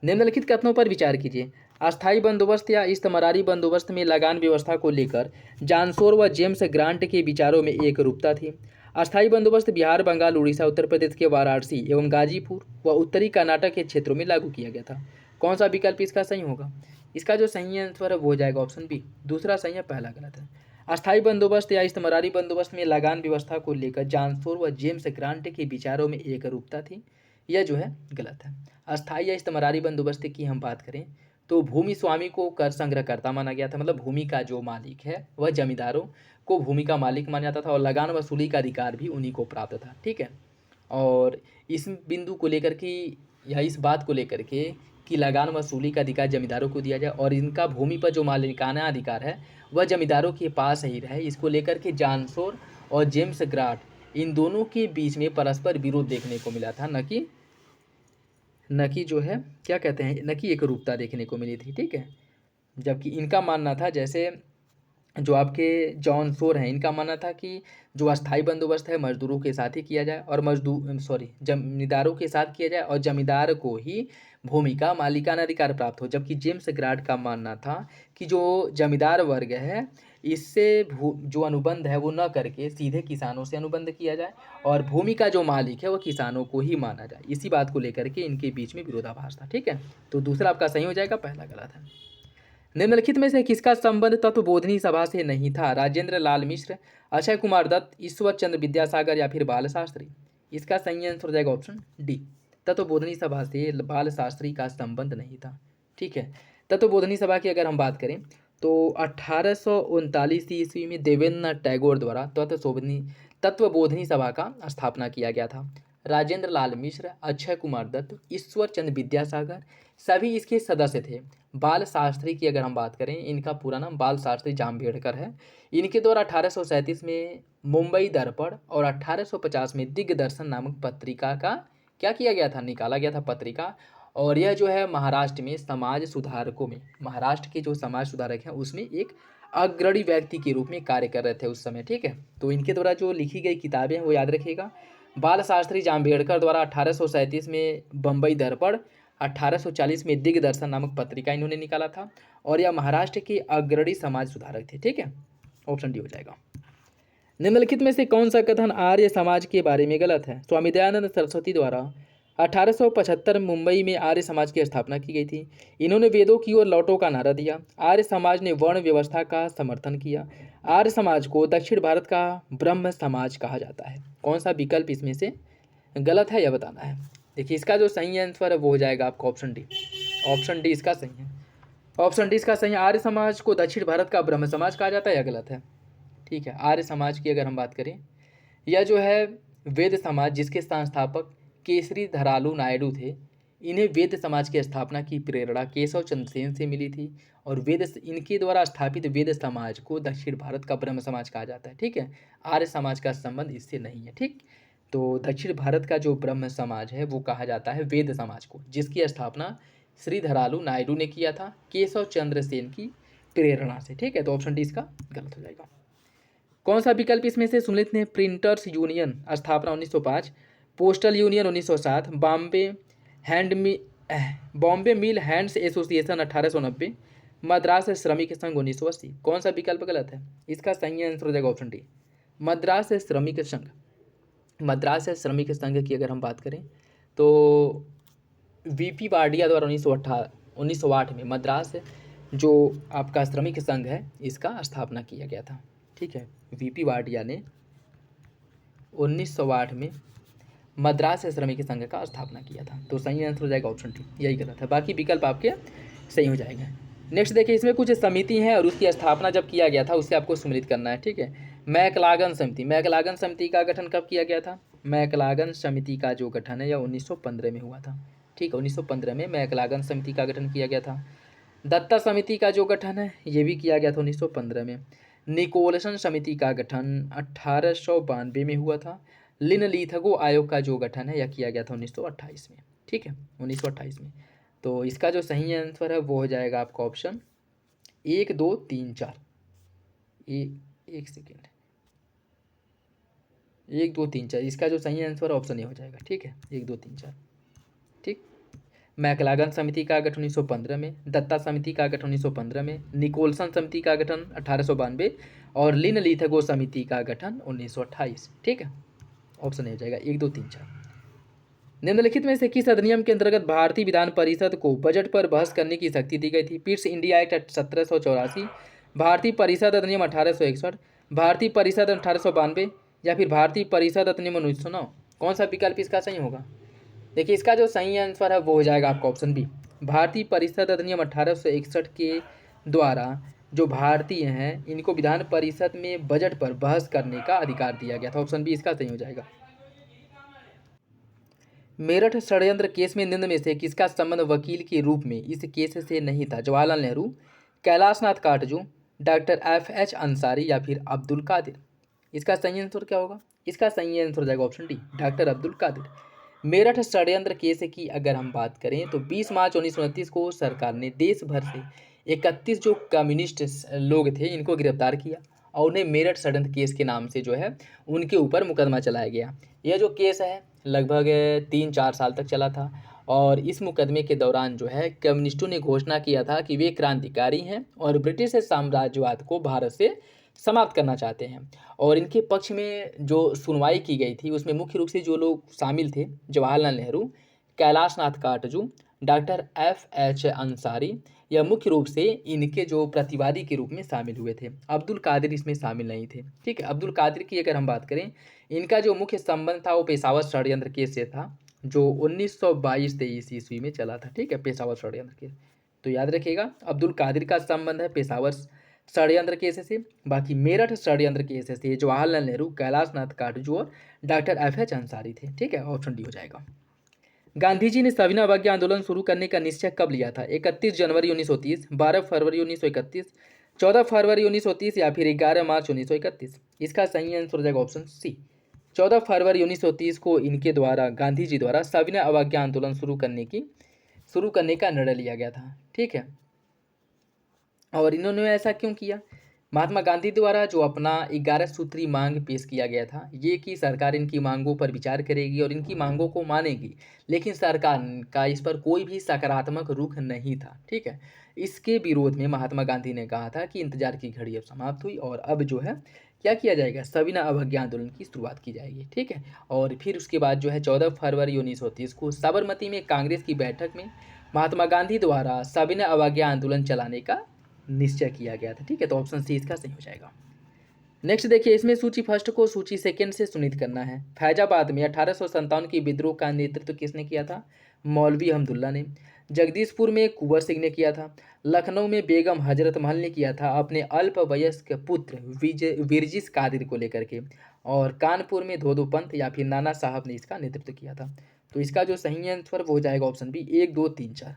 निम्नलिखित कथनों पर विचार कीजिए। अस्थायी बंदोबस्त या इस्तमरारी बंदोबस्त में लगान व्यवस्था को लेकर जानसोर व जेम्स ग्रांट के विचारों में एक रूपता थी। अस्थायी बंदोबस्त बिहार, बंगाल, उड़ीसा, उत्तर प्रदेश के वाराणसी एवं गाजीपुर व उत्तरी कर्नाटक के क्षेत्रों में लागू किया गया था। कौन सा विकल्प इसका सही होगा? इसका जो सही आंसर है वो हो जाएगा ऑप्शन बी। दूसरा सही है, पहला गलत है। अस्थायी बंदोबस्त या इस्तमरारी बंदोबस्त में लगान व्यवस्था को लेकर जानसोर व जेम्स ग्रांट के विचारों में एक रूपता थी, यह जो है गलत है। अस्थायी या इस्तमरारी बंदोबस्त की हम बात करें तो भूमि स्वामी को कर संग्रहकर्ता माना गया था, मतलब भूमि का जो मालिक है वह जमींदारों को भूमि का मालिक माना जाता था और लगान वसूली का अधिकार भी उन्हीं को प्राप्त था। ठीक है, और इस बिंदु को लेकर के या इस बात को लेकर के कि लगान वसूली का अधिकार जमींदारों को दिया जाए और इनका भूमि पर जो मालिकाना अधिकार है वह जमींदारों के पास ही रहे, इसको लेकर के जानसोर और जेम्स ग्रांट इन दोनों के बीच में परस्पर विरोध देखने को मिला था, न कि जो है क्या कहते हैं, न कि एक रूपता देखने को मिली थी। ठीक है, जबकि इनका मानना था, जैसे जो आपके जॉन सोर हैं, इनका मानना था कि जो अस्थाई बंदोबस्त है मजदूरों के साथ ही किया जाए और जमींदारों के साथ किया जाए और जमींदार को ही भूमि का मालिकाना अधिकार प्राप्त हो। जबकि जेम्स ग्रांट का मानना था कि जो जमींदार वर्ग है इससे जो अनुबंध है वो न करके सीधे किसानों से अनुबंध किया जाए और भूमि का जो मालिक है वो किसानों को ही माना जाए। इसी बात को लेकर के इनके बीच में विरोधाभास था। ठीक है, तो दूसरा आपका सही हो जाएगा, पहला गलत है। निम्नलिखित में से किसका संबंध तत्वबोधिनी सभा से नहीं था? राजेंद्र लाल मिश्र, अक्षय कुमार दत्त, ईश्वर चंद्र विद्यासागर या फिर बाल शास्त्री? इसका सही आंसर हो जाएगा ऑप्शन डी। तत्वबोधिनी सभा से बाल शास्त्री का संबंध नहीं था। ठीक है, तत्वबोधिनी सभा की अगर हम बात करें तो 1839 ईस्वी में देवेंद्रनाथ टैगोर द्वारा तत्वबोधिनी सभा का स्थापना किया गया था। राजेंद्र लाल मिश्र, अक्षय कुमार दत्त, ईश्वर चंद्र विद्यासागर सभी इसके सदस्य थे। बाल शास्त्री की अगर हम बात करें, इनका पूरा नाम बाल शास्त्री जाम्बेडकर है। इनके द्वारा 1837 में मुंबई दर्पण और 1850 में दिग्दर्शन नामक पत्रिका का क्या किया गया था, निकाला गया था पत्रिका। और यह जो है महाराष्ट्र में समाज सुधारकों में, महाराष्ट्र के जो समाज सुधारक हैं उसमें एक अग्रणी व्यक्ति के रूप में कार्य कर रहे थे उस समय। ठीक है, तो इनके द्वारा जो लिखी गई किताबें हैं वो याद रखिएगा। बाल शास्त्री जाम्बेडकर द्वारा 1837 में बम्बई दर्पण, 1840 में दिग्दर्शन नामक पत्रिका इन्होंने निकाला था और यह महाराष्ट्र के अग्रणी समाज सुधारक थे। ठीक है, ऑप्शन डी हो जाएगा। निम्नलिखित में से कौन सा कथन आर्य समाज के बारे में गलत है? स्वामी दयानंद सरस्वती द्वारा 1875 मुंबई में आर्य समाज की स्थापना की गई थी। इन्होंने वेदों की ओर लौटो का नारा दिया। आर्य समाज ने वर्ण व्यवस्था का समर्थन किया। आर्य समाज को दक्षिण भारत का ब्रह्म समाज कहा जाता है। कौन सा विकल्प इसमें से गलत है यह बताना है। देखिए, इसका जो सही आंसर है वो हो जाएगा आपका ऑप्शन डी। ऑप्शन डी इसका सही है। ऑप्शन डी इसका सही है। आर्य समाज को दक्षिण भारत का ब्रह्म समाज कहा जाता है या गलत है? ठीक है, आर्य समाज की अगर हम बात करें, यह जो है वेद समाज जिसके संस्थापक केसरी धरालू नायडू थे, इन्हें वेद समाज की स्थापना की प्रेरणा केशव चंद्र सेन से मिली थी और इनके द्वारा स्थापित वेद समाज को दक्षिण भारत का ब्रह्म समाज कहा जाता है। ठीक है, आर्य समाज का संबंध इससे नहीं है। ठीक, तो दक्षिण भारत का जो ब्रह्म समाज है वो कहा जाता है वेद समाज को, जिसकी स्थापना श्री धरालू नायडू ने किया था केशव चंद्र सेन की प्रेरणा से। ठीक है, तो ऑप्शन डी इसका गलत हो जाएगा। कौन सा विकल्प इसमें से सुनित ने प्रिंटर्स यूनियन स्थापना 1905, पोस्टल यूनियन 1907, बॉम्बे मिल हैंड्स एसोसिएशन 1890, मद्रास श्रमिक संघ 1980? कौन सा विकल्प गलत है? इसका सही आंसर हो जाएगा ऑप्शन डी, मद्रास श्रमिक संघ। मद्रास श्रमिक संघ की अगर हम बात करें तो वीपी वाडिया द्वारा 1908 में मद्रास जो आपका श्रमिक संघ है इसका स्थापना किया गया था। ठीक है, वीपी वाडिया ने 1908 में मद्रास श्रमिक संघ का स्थापना किया था। तो सही आंसर हो जाएगा ऑप्शन डी, यही गलत है। बाकी विकल्प आपके सही हो जाएंगे। नेक्स्ट देखिए, इसमें कुछ समिति है और उसकी स्थापना जब किया गया था उससे आपको सम्मिलित करना है। ठीक है, मैकलागन समिति। मैकलागन समिति का गठन कब किया गया था? मैकलागन समिति का जो गठन है यह 1915 में हुआ था। ठीक है, 1915 में मैकलागन समिति का गठन किया गया था। दत्ता समिति का जो गठन है ये भी किया गया था 1915 में। निकोलसन समिति का गठन 1892 में हुआ था। लिनलिथगो आयोग का जो गठन है यह किया गया था 1928 में। ठीक है, 1928 में। तो इसका जो सही आंसर है वो हो जाएगा आपका ऑप्शन 1 2 3 4। एक सेकेंड, 1 2 3 4, इसका जो सही आंसर ऑप्शन ए हो जाएगा। ठीक है, 1 2 3 4। ठीक। मैकलागन समिति का गठन 1915 में, दत्ता समिति का गठन 1915 में, निकोलसन समिति का गठन 1892 और लिनलिथगो समिति का गठन 1928। ठीक है, ऑप्शन ए हो जाएगा 1 2 3 4। निम्नलिखित में से किस अधिनियम के अंतर्गत भारतीय विधान परिषद को बजट पर बहस करने की शक्ति दी गई थी? पिट्स इंडिया एक्ट 1784, भारतीय परिषद अधिनियम 1861, भारतीय परिषद 1892 या फिर भारतीय परिषद अधिनियम 1909? कौन सा विकल्प इसका सही होगा? देखिए, इसका जो सही आंसर है वो हो जाएगा आपका ऑप्शन बी, भारतीय परिषद अधिनियम 1861 के द्वारा जो भारतीय हैं इनको विधान परिषद में बजट पर बहस करने का अधिकार दिया गया था। ऑप्शन बी इसका सही हो जाएगा। मेरठ षड्यंत्र केस में निम्न में से किसका संबंध वकील के रूप में इस केस से नहीं था? जवाहरलाल नेहरू, कैलाशनाथ काटजू, डॉक्टर FH अंसारी या फिर अब्दुल कादिर? इसका सही आंसर क्या होगा? इसका सही आंसर हो जाएगा option D, doctor Abdul Qadir. Meerut षड्यंत्र केस की अगर हम बात करें तो 20 मार्च 1929 को सरकार ने देश भर से 31 जो कम्युनिस्ट लोग थे इनको गिरफ्तार किया और उन्हें मेरठ षड्यंत्र केस के नाम से जो है उनके ऊपर मुकदमा चलाया गया। यह जो केस है लगभग 3-4 साल तक चला था और इस मुकदमे के दौरान जो है कम्युनिस्टों ने घोषणा किया था कि वे क्रांतिकारी हैं और ब्रिटिश साम्राज्यवाद को भारत से समाप्त करना चाहते हैं। और इनके पक्ष में जो सुनवाई की गई थी उसमें मुख्य रूप से जो लोग शामिल थे जवाहरलाल नेहरू, कैलाशनाथ काटजू, डॉक्टर FH अंसारी, यह मुख्य रूप से इनके जो प्रतिवादी के रूप में शामिल हुए थे। अब्दुल कादिर इसमें शामिल नहीं थे। ठीक है, अब्दुल कादिर की अगर हम बात करें, इनका जो मुख्य संबंध था वो पेशावर षड्यंत्र केस से था जो 1922-23 ईस्वी में चला था। ठीक है, पेशावर षड्यंत्र केस। तो याद रखिएगा, अब्दुल कादिर का संबंध है पेशावर षड्यंत्र केस से, बाकी मेरठ षड्यंत्र केस से जवाहरलाल नेहरू, कैलाशनाथ काटजू और डॉक्टर FH अंसारी थे। ठीक है, ऑप्शन डी हो जाएगा। गांधी जी ने सविनय अवज्ञा आंदोलन शुरू करने का निश्चय कब लिया था? 31 जनवरी 1930, 12 फरवरी 1931, 14 फरवरी 1930 या फिर 11 मार्च 1931? इसका सही आंसर हो जाएगा ऑप्शन सी, 14 फरवरी 1930 को इनके द्वारा गांधी जी द्वारा सविनय अवज्ञा आंदोलन शुरू करने का निर्णय लिया गया था। ठीक है, और इन्होंने ऐसा क्यों किया? महात्मा गांधी द्वारा जो अपना 11 सूत्री मांग पेश किया गया था ये कि सरकार इनकी मांगों पर विचार करेगी और इनकी मांगों को मानेगी, लेकिन सरकार का इस पर कोई भी सकारात्मक रुख नहीं था। ठीक है, इसके विरोध में महात्मा गांधी ने कहा था कि इंतजार की घड़ी अब समाप्त हुई और अब जो है क्या किया जाएगा, सविनय अवज्ञा आंदोलन की शुरुआत की जाएगी। ठीक है, और फिर उसके बाद जो है 14 फरवरी 1930 को साबरमती में कांग्रेस की बैठक में महात्मा गांधी द्वारा सविनय अवज्ञा आंदोलन चलाने का निश्चय किया गया था। ठीक है, तो ऑप्शन सी इसका सही हो जाएगा। नेक्स्ट देखिए, इसमें सूची फर्स्ट को सूची सेकंड से सुनित करना है। फैजाबाद में 1857 की विद्रोह का नेतृत्व किसने किया था? मौलवी अहमदुल्ला ने। जगदीशपुर में कुंवर सिंह ने किया था। लखनऊ में बेगम हजरत महल ने किया था अपने अल्पवयस्क पुत्र विरजिस कादिर को लेकर के। और कानपुर में धोदो पंत या फिर नाना साहब ने इसका नेतृत्व किया था। तो इसका जो सही आंसर वो हो जाएगा ऑप्शन बी, 1 2 3 4,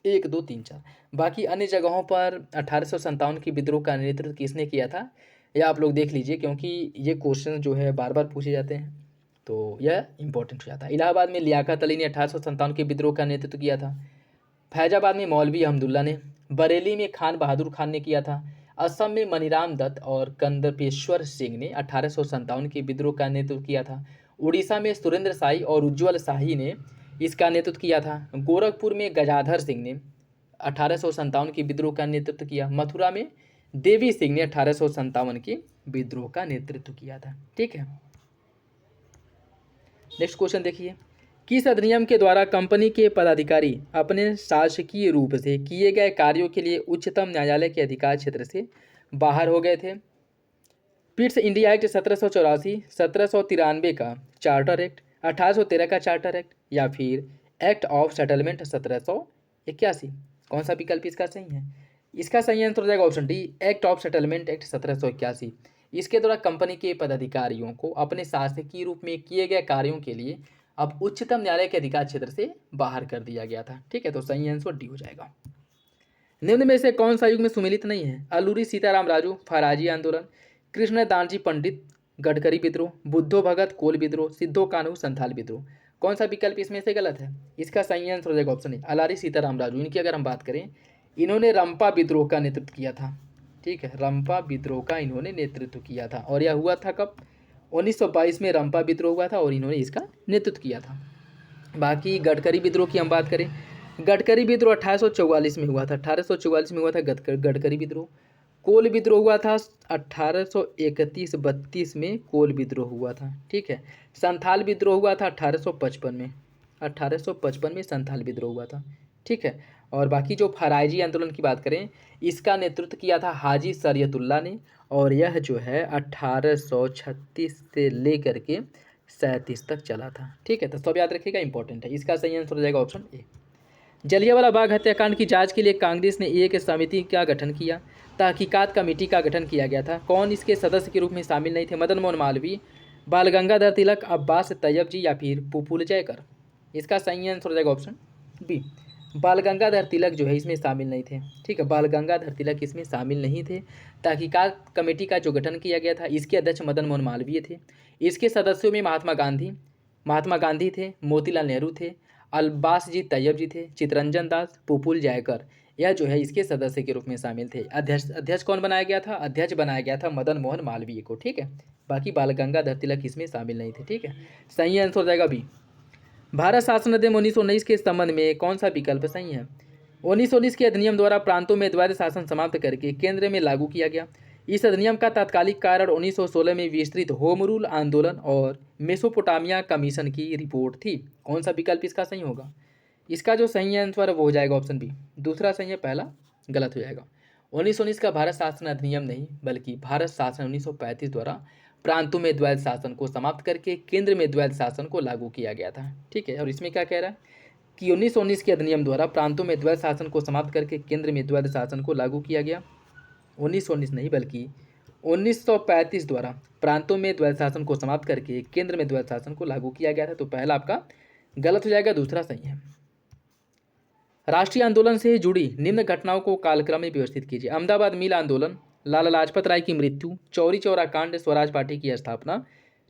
1 2 3 4। बाकी अन्य जगहों पर 1857 की विद्रोह का नेतृत्व किसने किया था यह आप लोग देख लीजिए, क्योंकि ये क्वेश्चन जो है बार बार पूछे जाते हैं तो यह इंपॉर्टेंट हो जाता है। इलाहाबाद में लियाकत अली ने 1857 के विद्रोह का नेतृत्व किया था। फैजाबाद में मौलवी अहमदुल्ला ने। बरेली में खान बहादुर खान ने किया था। असम में मनीराम दत्त और कंदपेश्वर सिंह ने 1857 के विद्रोह का नेतृत्व किया था। उड़ीसा में सुरेंद्र शाही और उज्ज्वल शाही ने इसका नेतृत्व किया था। गोरखपुर में गजाधर सिंह ने 1857 की विद्रोह का नेतृत्व किया। मथुरा में देवी सिंह ने 1857 की विद्रोह का नेतृत्व किया था। ठीक है, नेक्स्ट क्वेश्चन देखिए, किस अधिनियम के द्वारा कंपनी के पदाधिकारी अपने शासकीय रूप से किए गए कार्यों के लिए उच्चतम न्यायालय के अधिकार क्षेत्र से बाहर हो गए थे? पिट्स इंडिया एक्ट 1784, 1793 का चार्टर एक्ट, 1813 का चार्टर एक्ट या फिर एक्ट ऑफ सेटलमेंट 1781? कौन सा विकल्प इसका सही है? इसका सही आंसर हो जाएगा option D, act of settlement act 1781। इसके द्वारा कंपनी के पदाधिकारियों को अपने शासकीय रूप में किए गए कार्यों के लिए अब उच्चतम न्यायालय के अधिकार क्षेत्र से बाहर कर दिया गया था। ठीक है, तो सही आंसर डी हो जाएगा। निम्न में से कौन सा युग में सुमेलित नहीं है? अलूरी सीताराम राजू, फराजी आंदोलन, कृष्ण दानजी पंडित, गडकरी विद्रोह, बुद्धो भगत, कोल विद्रोह, सिद्धो कान्हू, संथाल विद्रोह। कौन सा विकल्प इसमें से गलत है? इसका सही आंसर हो जाएगा ऑप्शन ए, अलारी सीताराम राजू। इनकी अगर हम बात करें, इन्होंने रंपा विद्रोह का नेतृत्व किया था। ठीक है, रंपा विद्रोह का इन्होंने नेतृत्व किया था और यह हुआ था कब? 1922 में रंपा विद्रोह हुआ था और इन्होंने इसका नेतृत्व किया था। बाकी गडकरी विद्रोह की हम बात करें, गडकरी विद्रोह 1844 में हुआ था। 1844 में हुआ था गडकरी विद्रोह। कोल विद्रोह हुआ था 1831-32 में कोल विद्रोह हुआ था। ठीक है, संथाल विद्रोह हुआ था 1855 में। 1855 में संथाल विद्रोह हुआ था। ठीक है, और बाकी जो फराइजी आंदोलन की बात करें, इसका नेतृत्व किया था हाजी शरीयतुल्लाह ने और यह जो है 1836 से लेकर के 37 तक चला था। ठीक है, तो सब याद रखिएगा, इंपॉर्टेंट है। इसका सही आंसर हो जाएगा ऑप्शन ए। जलियांवाला बाग हत्याकांड की जांच के लिए कांग्रेस ने एक समिति का गठन किया। तहकीकात कमेटी का गठन किया गया था। कौन इसके सदस्य के रूप में शामिल नहीं थे? मदन मोहन मालवीय, बाल गंगाधर तिलक, अब्बास तैयब जी या फिर पुपुल जयकर। इसका सही आंसर हो जाएगा ऑप्शन बी, बाल गंगाधर तिलक जो है इसमें शामिल नहीं थे। ठीक है, बाल गंगाधर तिलक इसमें शामिल नहीं थे। तहकीकात कमेटी का जो गठन किया गया था, इसके अध्यक्ष मदन मोहन मालवीय थे। इसके सदस्यों में महात्मा गांधी थे, मोतीलाल नेहरू थे, अब्बास जी तैयब जी थे, चितरंजन दास, पुपुल जयकर, यह जो है इसके सदस्य के रूप में शामिल थे। अध्यक्ष कौन बनाया गया था? अध्यक्ष बनाया गया था मदन मोहन मालवीय को। ठीक है, बाकी बाल गंगाधर तिलक इसमें शामिल नहीं थे। ठीक है, सही आंसर हो जाएगा बी। भारत शासन अधिनियम 1919 के संबंध में कौन सा विकल्प सही है? 1919 के अधिनियम द्वारा प्रांतों में द्वैध शासन समाप्त करके केंद्र में लागू किया गया। इस अधिनियम का तात्कालिक कारण 1916 में विस्तृत होम रूल आंदोलन और मेसोपोटामिया कमीशन की रिपोर्ट थी। कौन सा विकल्प इसका सही होगा? इसका जो सही आंसर है वो हो जाएगा ऑप्शन बी। दूसरा सही है, पहला गलत हो जाएगा। 1919 का भारत शासन अधिनियम नहीं बल्कि भारत शासन 1935 द्वारा प्रांतों में द्वैध शासन को समाप्त करके केंद्र में द्वैध शासन को लागू किया गया था। ठीक है, और इसमें क्या कह रहा है कि 1919 के अधिनियम द्वारा प्रांतों में द्वैध शासन को समाप्त करके केंद्र में द्वैध शासन को लागू किया गया। 1919 नहीं बल्कि 1935 द्वारा प्रांतों में द्वैध शासन को समाप्त करके केंद्र में द्वैध शासन को लागू किया गया था। तो पहला आपका गलत हो जाएगा, दूसरा सही है। राष्ट्रीय आंदोलन से जुड़ी निम्न घटनाओं को कालक्रम में व्यवस्थित कीजिए। अहमदाबाद मिल आंदोलन, लाला लाजपत राय की मृत्यु, चौरी चौरा कांड, स्वराज पार्टी की स्थापना।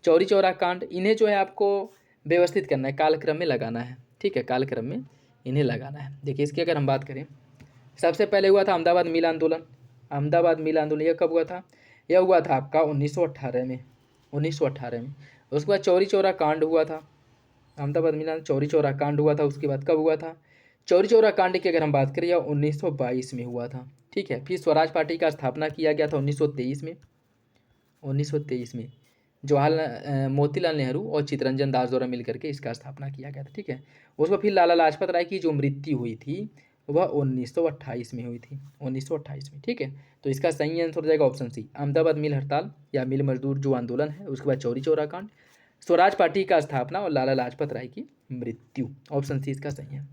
चौरी चौरा कांड, इन्हें जो है आपको व्यवस्थित करना है, कालक्रम में लगाना है। ठीक है, कालक्रम में इन्हें लगाना है। देखिए, इसकी अगर हम बात करें, सबसे पहले हुआ था अहमदाबाद मिल आंदोलन। अहमदाबाद मिल आंदोलन यह कब हुआ था? यह हुआ था आपका 1918 में। 1918 में। उसके बाद चौरी चौरा कांड हुआ था। अहमदाबाद मिल चौरी चौरा कांड हुआ था। उसके बाद कब हुआ था? चौरी चौरा कांड की अगर हम बात करें, यह 1922 में हुआ था। ठीक है, फिर स्वराज पार्टी का स्थापना किया गया था 1923 में। 1923 में जवाहरलाल मोतीलाल नेहरू और चितरंजन दास द्वारा मिलकर के इसका स्थापना किया गया था। ठीक है, उसको फिर लाला लाजपत राय की जो मृत्यु हुई थी वह 1928 में हुई थी। 1928 में। ठीक है, तो इसका सही आंसर हो जाएगा ऑप्शन सी, अहमदाबाद मिल हड़ताल या मिल मजदूर जो आंदोलन है, उसके बाद चौरी चौरा कांड, स्वराज पार्टी का स्थापना और लाला लाजपत राय की मृत्यु। ऑप्शन सी इसका सही है।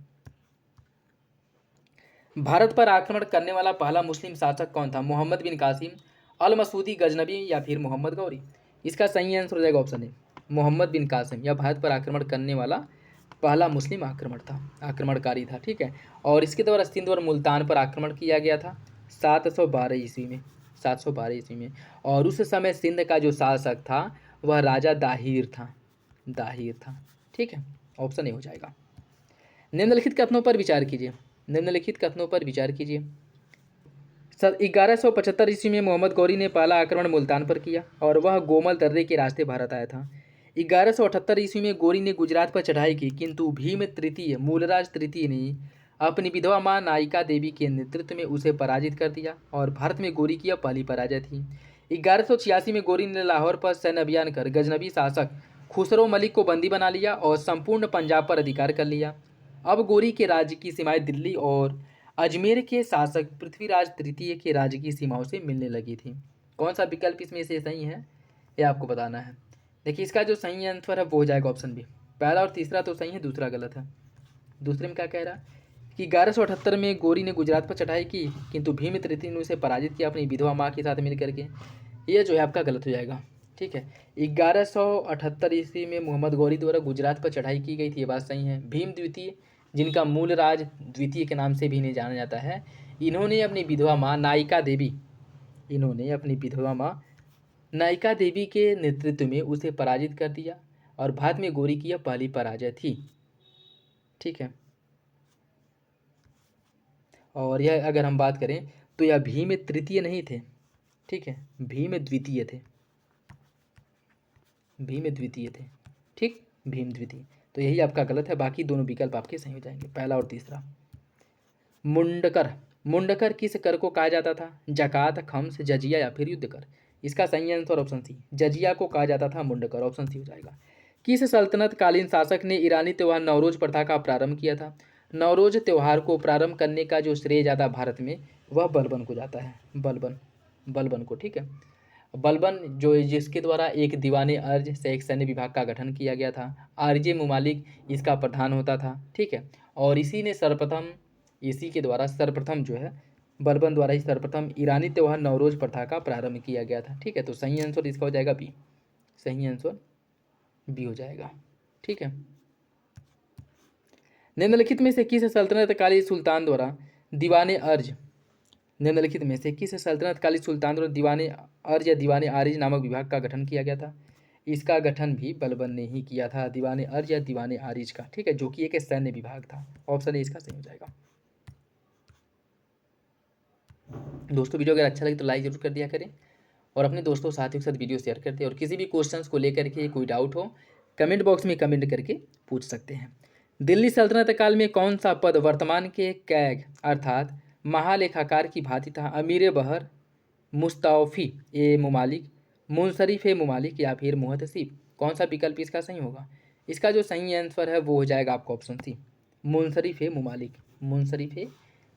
भारत पर आक्रमण करने वाला पहला मुस्लिम शासक कौन था? मोहम्मद बिन कासिम, अल मसूदी गजनबी या फिर मोहम्मद गौरी। इसका सही आंसर हो जाएगा ऑप्शन ए, मोहम्मद बिन कासिम। यह भारत पर आक्रमण करने वाला पहला मुस्लिम आक्रमणकारी था। ठीक है, और इसके द्वारा सिंध और मुल्तान पर आक्रमण किया गया था 712 ईस्वी में। 712 ईस्वी में, और उस समय सिंध का जो शासक था वह राजा दाहिर था। ठीक है, ऑप्शन ए हो जाएगा। निम्नलिखित कथनों पर विचार कीजिए। 1175 ईस्वी में मोहम्मद गौरी ने पहला आक्रमण मुल्तान पर किया और वह गोमल दर्रे के रास्ते भारत आया था। 1178 ईस्वी में गौरी ने गुजरात पर चढ़ाई की, किंतु भीम तृतीय मूलराज तृतीय ने अपनी विधवा मां नायिका देवी के नेतृत्व में उसे पराजित कर दिया और भारत में गौरी की यह पहली पराजय थी। 1186 में गौरी ने लाहौर पर सैन्य अभियान कर गजनबी शासक खुसरो मलिक को बंदी बना लिया और संपूर्ण पंजाब पर अधिकार कर लिया। अब गौरी के राज्य की सीमाएं दिल्ली और अजमेर के शासक पृथ्वीराज तृतीय के राज्य की सीमाओं से मिलने लगी थी। कौन सा विकल्प इसमें से सही है यह आपको बताना है। देखिए, इसका जो सही आंसर है वो हो जाएगा ऑप्शन बी। पहला और तीसरा तो सही है, दूसरा गलत है। दूसरे में क्या कह रहा है कि 1178 में गौरी ने गुजरात पर चढ़ाई की, किंतु भीम तृतीय ने उसे पराजित किया अपनी विधवा माँ के साथ मिल करके। ये जो है आपका गलत हो जाएगा। ठीक है, 1178 ईस्वी में मोहम्मद गौरी द्वारा गुजरात पर चढ़ाई की गई थी, ये बात सही है। भीम द्वितीय, जिनका मूल राज द्वितीय के नाम से भी इन्हें जाना जाता है, इन्होंने अपनी विधवा माँ नायिका देवी इन्होंने अपनी विधवा माँ नायिका देवी के नेतृत्व में उसे पराजित कर दिया और बाद में गौरी की यह पहली पराजय थी। ठीक है, और यह अगर हम बात करें तो यह भीम तृतीय नहीं थे। ठीक है, भीम द्वितीय थे। भीम द्वितीय थे। ठीक, भीम द्वितीय। तो यही आपका गलत है, बाकी दोनों विकल्प आपके सही हो जाएंगे, पहला और तीसरा। मुंडकर, मुंडकर किस कर को कहा जाता था? जकात, खम्स, जजिया या फिर युद्ध कर? इसका सही आंसर ऑप्शन सी, जजिया को कहा जाता था मुंडकर, ऑप्शन सी हो जाएगा। किस सल्तनत कालीन शासक ने ईरानी त्यौहार नवरोज प्रथा का प्रारंभ किया था? नवरोज त्यौहार को प्रारंभ करने का जो श्रेय जाता भारत में वह बलबन को जाता है, बलबन को। ठीक है, बलबन जो जिसके द्वारा एक दीवाने अर्ज से एक सैन्य विभाग का गठन किया गया था। आरजे मुमालिक इसका प्रधान होता था। ठीक है, और इसी के द्वारा सर्वप्रथम जो है बलबन द्वारा ही सर्वप्रथम ईरानी त्यौहार नवरोज प्रथा का प्रारंभ किया गया था। ठीक है, तो सही आंसर इसका हो जाएगा बी, सही आंसर बी हो जाएगा। ठीक है, निम्नलिखित में से किस सल्तनत काली सुल्तान द्वारा दीवाने अर्ज निम्नलिखित में से किस सल्तनत काली सुल्तान द्वारा दीवाने अर्ज या दीवाने आरिज नामक विभाग का गठन किया गया था? इसका गठन भी बलबन ने ही किया था, दीवाने अर्ज या दीवाने आरिज का। ठीक है, जो कि एक सैन्य विभाग था। ऑप्शन ए इसका सही हो जाएगा। दोस्तों वीडियो अगर अच्छा लगे तो लाइक जरूर कर दिया करें और अपने दोस्तों साथियों के साथ वीडियो शेयर करते हैं। और किसी भी क्वेश्चंस को लेकर के कोई डाउट हो कमेंट बॉक्स में कमेंट करके पूछ सकते हैं। दिल्ली सल्तनत काल में कौन सा पद वर्तमान के कैग अर्थात महालेखाकार की भांति था? अमीर बहर, मुस्तौफी ए मुमालिक, मुनसरिफ ए मुमालिक या फिर मुहतसिब? कौन सा विकल्प इसका सही होगा? इसका जो सही आंसर है वो हो जाएगा आपका ऑप्शन सी, मुनसरिफ ए मुमालिक, मुनसरिफ ए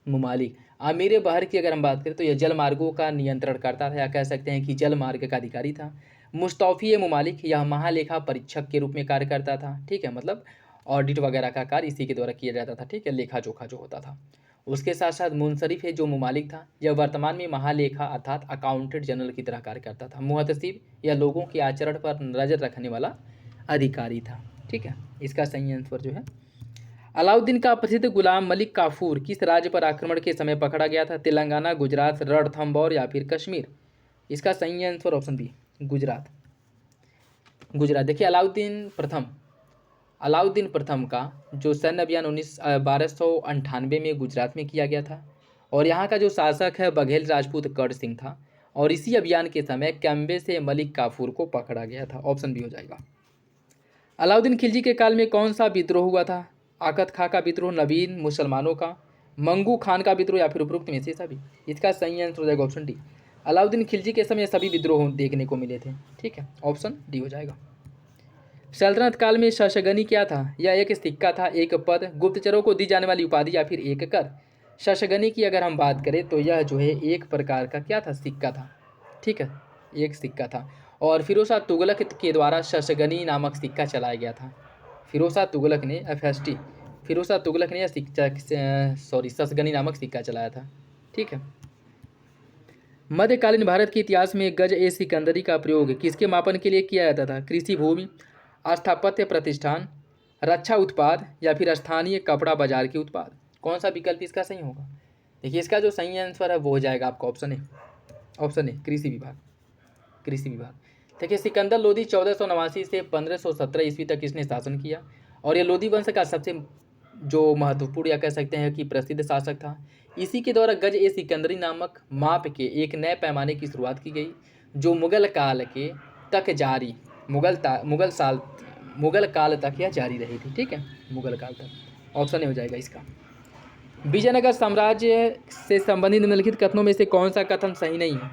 मुमालिक। आमिर बहर की अगर हम बात करें तो यह जल मार्गों का नियंत्रण करता था, या कह सकते हैं कि जल मार्ग का अधिकारी था। मुस्तौफी मुमालिक यह महालेखा परीक्षक के रूप में कार्य करता था। ठीक है, मतलब ऑडिट वगैरह का कार्य इसी के द्वारा किया जाता था। ठीक है, लेखा जोखा जो होता था। उसके साथ साथ मुनसरिफ है जो मुमालिक था, यह वर्तमान में महालेखा अर्थात अकाउंटेंट जनरल की तरह कार्य करता था। मुहतसिब यह लोगों के आचरण पर नजर रखने वाला अधिकारी था। ठीक है, इसका सही आंसर जो है अलाउद्दीन का प्रसिद्ध गुलाम मलिक काफूर किस राज्य पर आक्रमण के समय पकड़ा गया था? तेलंगाना, गुजरात, रणथंभौर या फिर कश्मीर? इसका सही answer option B, Gujarat, Gujarat. देखिए अलाउद्दीन प्रथम का जो सैन्य अभियान 1298 में गुजरात में किया गया था और यहाँ का जो शासक है बघेल राजपूत कर्ण सिंह था और इसी अभियान के समय कैम्बे से मलिक काफूर को पकड़ा गया था। ऑप्शन बी हो जाएगा। अलाउद्दीन खिलजी के काल में कौन सा विद्रोह हुआ था? आकत खां का विद्रोह, नवीन मुसलमानों का, मंगू खान का विद्रोह या फिर उपरोक्त में से सभी? इसका सही आंसर हो जाएगा ऑप्शन डी। अलाउद्दीन खिलजी के समय सभी विद्रोह देखने को मिले थे। ठीक है, ऑप्शन डी हो जाएगा। सल्तनत काल में शशगनी क्या था? यह एक सिक्का था, एक पद, गुप्तचरों को दी जाने वाली उपाधि या फिर एक कर? शशगनी की अगर हम बात करें तो यह जो है एक प्रकार का क्या था? सिक्का था। ठीक है, एक सिक्का था और फिरोज शाह तुगलक के द्वारा शशगनी नामक सिक्का चलाया गया था। फिरोज शाह तुगलक ने यह शशगनी नामक सिक्का चलाया था। ठीक है, मध्यकालीन भारत के इतिहास में गज ए सिकंदरी का प्रयोग किसके मापन के लिए किया जाता था? कृषि भूमि, स्थापत्य प्रतिष्ठान, रक्षा उत्पाद या फिर स्थानीय कपड़ा बाजार के उत्पाद? कौन सा विकल्प इसका सही होगा? देखिए इसका जो सही आंसर है वो हो जाएगा आपका ऑप्शन ए, कृषि विभाग। देखिए सिकंदर लोदी 1489 से 1517 ईस्वी तक इसने शासन किया और यह लोदी वंश का सबसे जो महत्वपूर्ण या कह सकते हैं कि प्रसिद्ध शासक था। इसी के द्वारा गज ए सिकंदरी नामक माप के एक नए पैमाने की शुरुआत की गई जो मुगल काल काल तक यह जारी रही थी। ठीक है, मुगल काल तक। ऑप्शन ए हो जाएगा इसका। विजयनगर साम्राज्य से संबंधित निम्नलिखित कथनों में से कौन सा कथन सही नहीं है?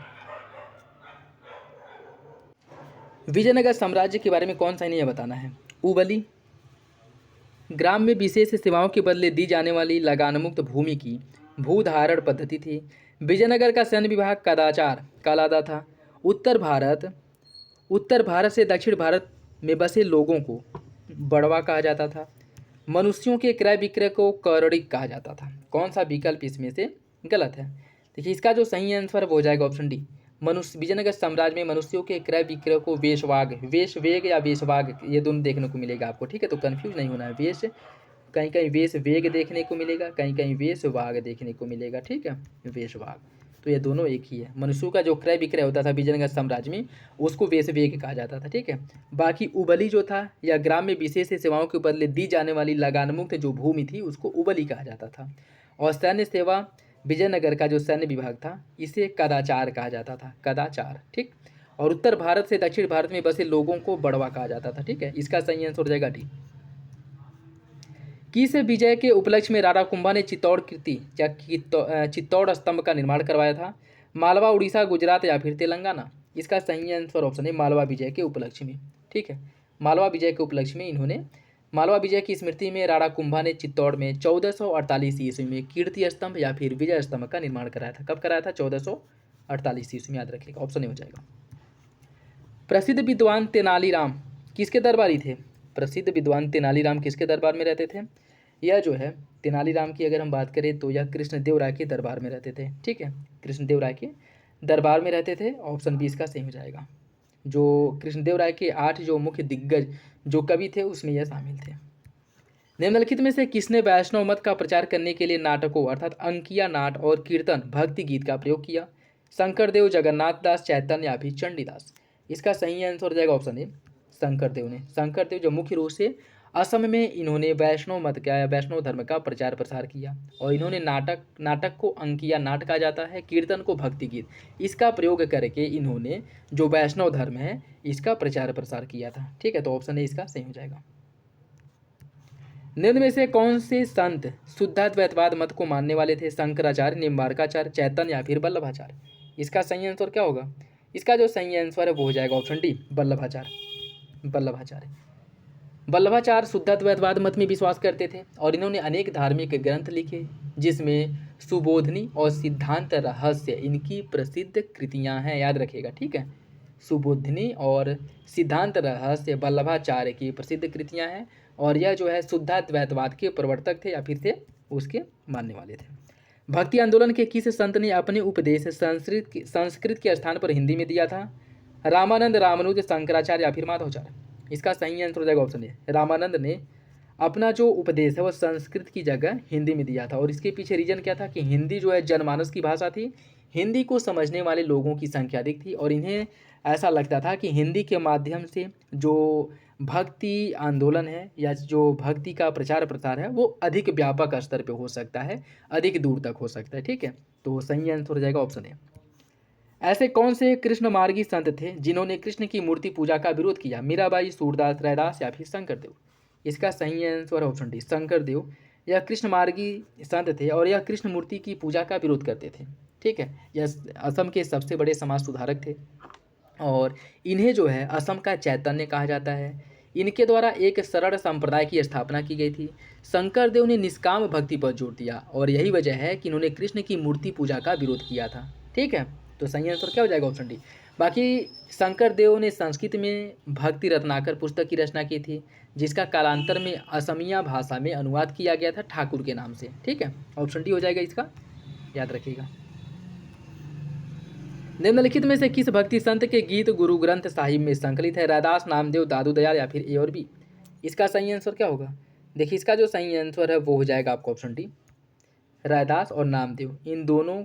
विजयनगर साम्राज्य के बारे में कौन सा नहीं है बताना है। उबली ग्राम में विशेष सेवाओं के बदले दी जाने वाली लगानमुक्त भूमि की भूधारण पद्धति थी। विजयनगर का सैन्य विभाग कदाचार कहलाता था। उत्तर भारत से दक्षिण भारत में बसे लोगों को बड़वा कहा जाता था। मनुष्यों के क्रय विक्रय को करड़िक कहा जाता था। कौन सा विकल्प इसमें से गलत है? देखिए इसका जो सही आंसर वो हो जाएगा ऑप्शन डी। विजयनगर साम्राज्य में मनुष्यों के क्रय विक्रय को वेशवेग या वेशवाग ये दोनों देखने को मिलेगा आपको। ठीक है, तो कंफ्यूज नहीं होना है। कहीं कहीं वेश वेग देखने को मिलेगा, कहीं कहीं वेश वाग देखने को मिलेगा। ठीक है, वेश वाग, तो ये दोनों एक ही है। मनुष्यों का जो क्रय विक्रय होता था विजयनगर साम्राज्य में, उसको वेश वेग कहा जाता था। ठीक है, बाकी उबली जो था या ग्राम में विशेष सेवाओं के बदले दी जाने वाली लगान मुक्त जो भूमि थी उसको उबली कहा जाता था। और सैन्य सेवा विजयनगर का जो सैन्य विभाग था इसे कदाचार कहा जाता था, कदाचार। ठीक, और उत्तर भारत से दक्षिण भारत में बसे लोगों को बड़वा कहा जाता था। ठीक है, इसका सही आंसर हो जाएगा डी। किस विजय के उपलक्ष्य में राणा कुंभा ने चित्तौड़ कीर्ति या चित्तौड़ स्तंभ का निर्माण करवाया था? मालवा, उड़ीसा, गुजरात या फिर तेलंगाना? इसका सही आंसर ऑप्शन है मालवा विजय के उपलक्ष्य में। ठीक है, मालवा विजय के उपलक्ष्य में इन्होंने मालवा विजय की स्मृति में राणा कुंभा ने चित्तौड़ में 1448 ईस्वी में कीर्ति स्तंभ या फिर विजय स्तंभ का निर्माण कराया था। कब कराया था? 1448 ईस्वी में, याद रखिएगा, ऑप्शन ए हो जाएगा। प्रसिद्ध विद्वान तेनालीराम किसके दरबारी थे? प्रसिद्ध विद्वान तेनालीराम किसके दरबार में रहते थे? यह जो है तेनालीराम की अगर हम बात करें तो यह कृष्णदेव राय के दरबार में रहते थे। ठीक है, कृष्णदेव राय के दरबार में रहते थे। ऑप्शन बी इसका सही हो जाएगा। जो कृष्णदेव राय के 8 जो मुख्य दिग्गज जो कवि थे उसमें यह शामिल थे। निम्नलिखित में से किसने वैष्णव मत का प्रचार करने के लिए नाटकों अर्थात अंकिया नाट और कीर्तन भक्ति गीत का प्रयोग किया? शंकरदेव, जगन्नाथ दास, चैतन्य या फिर चंडीदास? इसका सही आंसर हो जाएगा ऑप्शन ए शंकरदेव ने। शंकरदेव जो मुख्य रूप से असम में इन्होंने वैष्णव मत का या वैष्णव धर्म का प्रचार प्रसार किया और इन्होंने नाटक को अंकिया नाट कहा जाता है, कीर्तन को भक्ति गीत, इसका प्रयोग करके इन्होंने जो वैष्णव धर्म है इसका प्रचार प्रसार किया था। ठीक है, तो ऑप्शन ए इसका सही हो जाएगा। निम्न में से कौन से संत शुद्धाद्वैतवाद मत को मानने वाले थे? शंकराचार्य, निम्बार्काचार्य, चैतन्य या फिर वल्लभाचार्य? इसका सही आंसर क्या होगा? इसका जो सही आंसर है वो हो जाएगा ऑप्शन डी वल्लभाचार्य। वल्लभाचार्य वल्लभाचार्य शुद्धाद्वैतवाद मत में विश्वास करते थे और इन्होंने अनेक धार्मिक ग्रंथ लिखे जिसमें सुबोधनी और सिद्धांत रहस्य इनकी प्रसिद्ध कृतियां हैं, याद रखिएगा। ठीक है, सुबोधनी और सिद्धांत रहस्य वल्लभाचार्य की प्रसिद्ध कृतियां हैं और यह जो है शुद्धाद्वैतवाद के प्रवर्तक थे या फिर थे उसके मानने वाले थे। भक्ति आंदोलन के किस संत ने अपने उपदेश संस्कृत के स्थान पर हिंदी में दिया था? रामानंद, रामानुज, शंकराचार्य या फिर माधवाचार्य? इसका सही आंसर हो जाएगा ऑप्शन ए रामानंद ने अपना जो उपदेश है वह संस्कृत की जगह हिंदी में दिया था और इसके पीछे रीजन क्या था कि हिंदी जो है जनमानस की भाषा थी, हिंदी को समझने वाले लोगों की संख्या अधिक थी और इन्हें ऐसा लगता था कि हिंदी के माध्यम से जो भक्ति आंदोलन है या जो भक्ति का प्रचार प्रसार है वो अधिक व्यापक स्तर पे हो सकता है, अधिक दूर तक हो सकता है। ठीक है, तो सही आंसर हो जाएगा ऑप्शन ए। ऐसे कौन से कृष्ण मार्गी संत थे जिन्होंने कृष्ण की मूर्ति पूजा का विरोध किया? मीराबाई, सूरदास, रैदास या फिर शंकरदेव? इसका सही आंसर ऑप्शन डी शंकरदेव। यह कृष्ण मार्गी संत थे और यह कृष्ण मूर्ति की पूजा का विरोध करते थे। ठीक है, यह असम के सबसे बड़े समाज सुधारक थे और इन्हें जो है असम का चैतन्य कहा जाता है। इनके द्वारा एक सरल संप्रदाय की स्थापना की गई थी। शंकरदेव ने निष्काम भक्ति पर जोर दिया और यही वजह है कि इन्होंने कृष्ण की मूर्ति पूजा का विरोध किया था। ठीक है, तो सही आंसर क्या हो जाएगा? Option D. बाकी शंकरदेव ने संस्कृत में भक्ति रत्नाकर पुस्तक की रचना की थी जिसका कालांतर में असमिया भाषा में अनुवाद किया गया था ठाकुर के नाम से। ठीक है, ऑप्शन डी हो जाएगा इसका, याद रखिएगा। निम्नलिखित में से किस भक्ति संत के गीत गुरु ग्रंथ साहिब में संकलित है? रैदास, नामदेव, दादू दयाल या फिर ए और बी? इसका सही आंसर क्या होगा? देखिए इसका जो सही आंसर है वो हो जाएगा आपको ऑप्शन डी रैदास और नामदेव। इन दोनों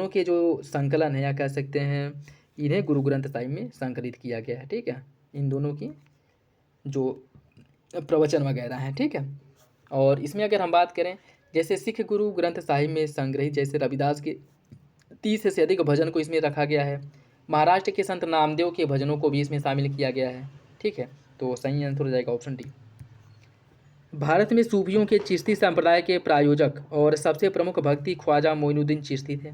के जो संकलन है या कह सकते हैं इन्हें गुरु ग्रंथ साहिब में संकलित किया गया है। ठीक है, इन दोनों की जो प्रवचन वगैरह हैं। ठीक है, और इसमें अगर हम बात करें जैसे सिख गुरु ग्रंथ साहिब में संग्रहित जैसे रविदास के 30 से अधिक भजन को इसमें रखा गया है। महाराष्ट्र के संत नामदेव के भजनों को भी इसमें शामिल किया गया है। ठीक है, तो सही आंसर हो जाएगा ऑप्शन डी। भारत में सूफियों के चिश्ती संप्रदाय के प्रायोजक और सबसे प्रमुख भक्ति ख्वाजा मोइनुद्दीन चिश्ती थे।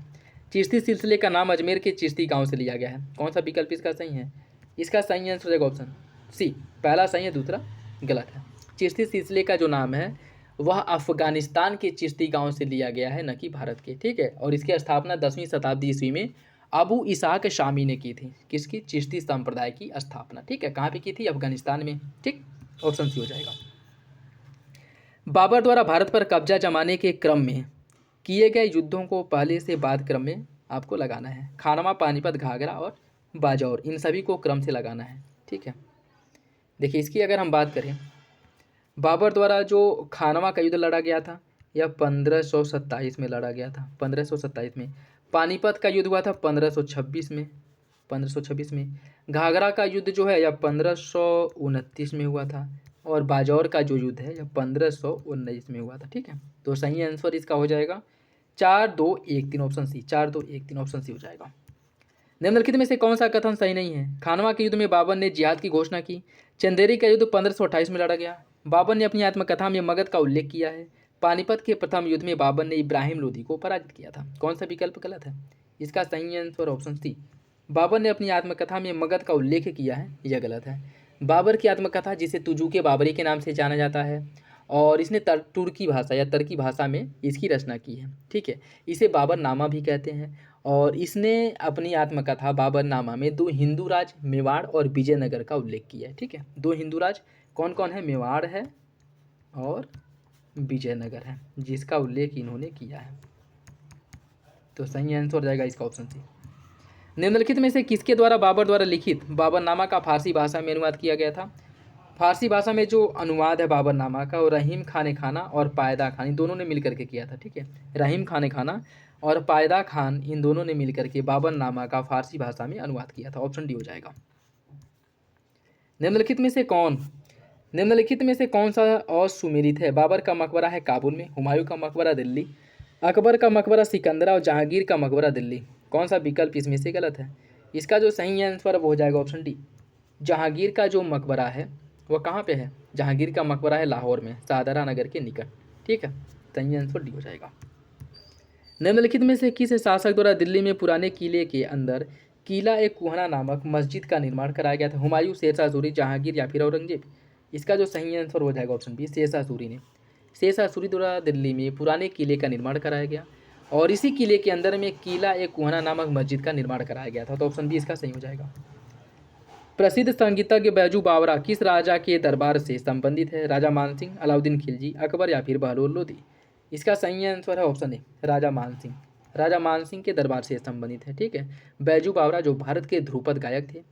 चिश्ती सिलसिले का नाम अजमेर के चिश्ती गांव से लिया गया है। कौन सा विकल्प इसका सही है? इसका सही आंसर हो जाएगा ऑप्शन सी, पहला सही है दूसरा गलत है। चिश्ती सिलसिले का जो नाम है वह अफगानिस्तान के चिश्ती गांव से लिया गया है, न कि भारत के। ठीक है, और इसकी स्थापना 10वीं शताब्दी ईस्वी में अबू इसाक शामी ने की थी। किसकी? चिश्ती संप्रदाय की स्थापना। ठीक है, कहाँ पे की थी? अफगानिस्तान में। ठीक, ऑप्शन सी हो जाएगा। बाबर द्वारा भारत पर कब्जा जमाने के क्रम में किए गए युद्धों को पहले से बाद क्रम में आपको लगाना है। खानवा, पानीपत, घाघरा और बाजौर, इन सभी को क्रम से लगाना है। ठीक है, देखिए इसकी अगर हम बात करें बाबर द्वारा जो खानवा का युद्ध लड़ा गया था यह 1527 में लड़ा गया था, 1527 में। पानीपत का युद्ध हुआ था 1526 में, 1526 में। घाघरा का युद्ध जो है यह 1529 में हुआ था। और बाजौर का जो युद्ध है यह 1519 में हुआ था। ठीक है, तो सही आंसर इसका हो जाएगा 4-2-1-3 ऑप्शन सी, 4-2-1-3 ऑप्शन सी हो जाएगा। निम्नलिखित में से कौन सा कथन सही नहीं है? खानवा के युद्ध में बाबर ने जिहाद की घोषणा की। चंदेरी का युद्ध 1528 में लड़ा गया। बाबर ने अपनी आत्मकथा में मगध का उल्लेख किया है। पानीपत के प्रथम युद्ध में बाबर ने इब्राहिम लोदी को पराजित किया था। कौन सा विकल्प गलत है? इसका सही आंसर ऑप्शन सी, बाबर ने अपनी आत्मकथा में मगध का उल्लेख किया है, यह गलत है। बाबर की आत्मकथा, जिसे तुजुके बाबरी के नाम से जाना जाता है, और इसने तुर्की भाषा या तर्की भाषा में इसकी रचना की है। ठीक है, इसे बाबरनामा भी कहते हैं। और इसने अपनी आत्मकथा बाबरनामा में 2 हिंदू राज मेवाड़ और विजयनगर का उल्लेख किया है। ठीक है, 2 हिंदू राज कौन कौन है? मेवाड़ है और विजयनगर है, जिसका उल्लेख इन्होंने किया है। तो सही आंसर हो जाएगा इसका ऑप्शन सी। निम्नलिखित में से किसके द्वारा बाबर द्वारा लिखित बाबरनामा का फारसी भाषा में अनुवाद किया गया था? फारसी भाषा में जो अनुवाद है बाबरनामा का, वो रहीम खान खाना और पायदा खान इन दोनों ने मिलकर के किया था। ठीक है, रहीम खान खाना और पायदा खान इन दोनों ने मिलकर के बाबरनामा का फारसी भाषा में अनुवाद किया था। ऑप्शन डी हो जाएगा। निम्नलिखित में से कौन सा असुमेलित है? बाबर का मकबरा है काबुल में, हुमायूं का मकबरा दिल्ली, अकबर का मकबरा सिकंदरा और जहांगीर का मकबरा दिल्ली। कौन सा विकल्प इसमें से गलत है? इसका जो सही आंसर वो हो जाएगा ऑप्शन डी, जहांगीर का जो मकबरा है वह कहाँ पे है? जहांगीर का मकबरा है लाहौर में, शाहदरा नगर के निकट। ठीक है, सही आंसर डी हो जाएगा। निम्नलिखित में से किस शासक द्वारा दिल्ली में पुराने किले के अंदर किला एक कुहना नामक मस्जिद का निर्माण कराया गया था? हुमायूं, शेरशाह सूरी, जहांगीर या फिर औरंगजेब? इसका जो सही आंसर हो जाएगा ऑप्शन बी, शेरशाह सूरी ने। शेरशाह सूरी द्वारा दिल्ली में पुराने किले का निर्माण कराया गया और इसी किले के अंदर में किला एक कुहना नामक मस्जिद का निर्माण कराया गया था। तो ऑप्शन बी इसका सही हो जाएगा। प्रसिद्ध संगीतज्ञ बैजू बावरा किस राजा के दरबार से संबंधित है? राजा मानसिंह, अलाउद्दीन खिलजी, अकबर या फिर बहलोल लोदी? इसका सही आंसर है ऑप्शन ए, राजा मानसिंह। राजा मानसिंह के दरबार से संबंधित है। ठीक है, बैजू बावरा जो भारत के ध्रुपद गायक थे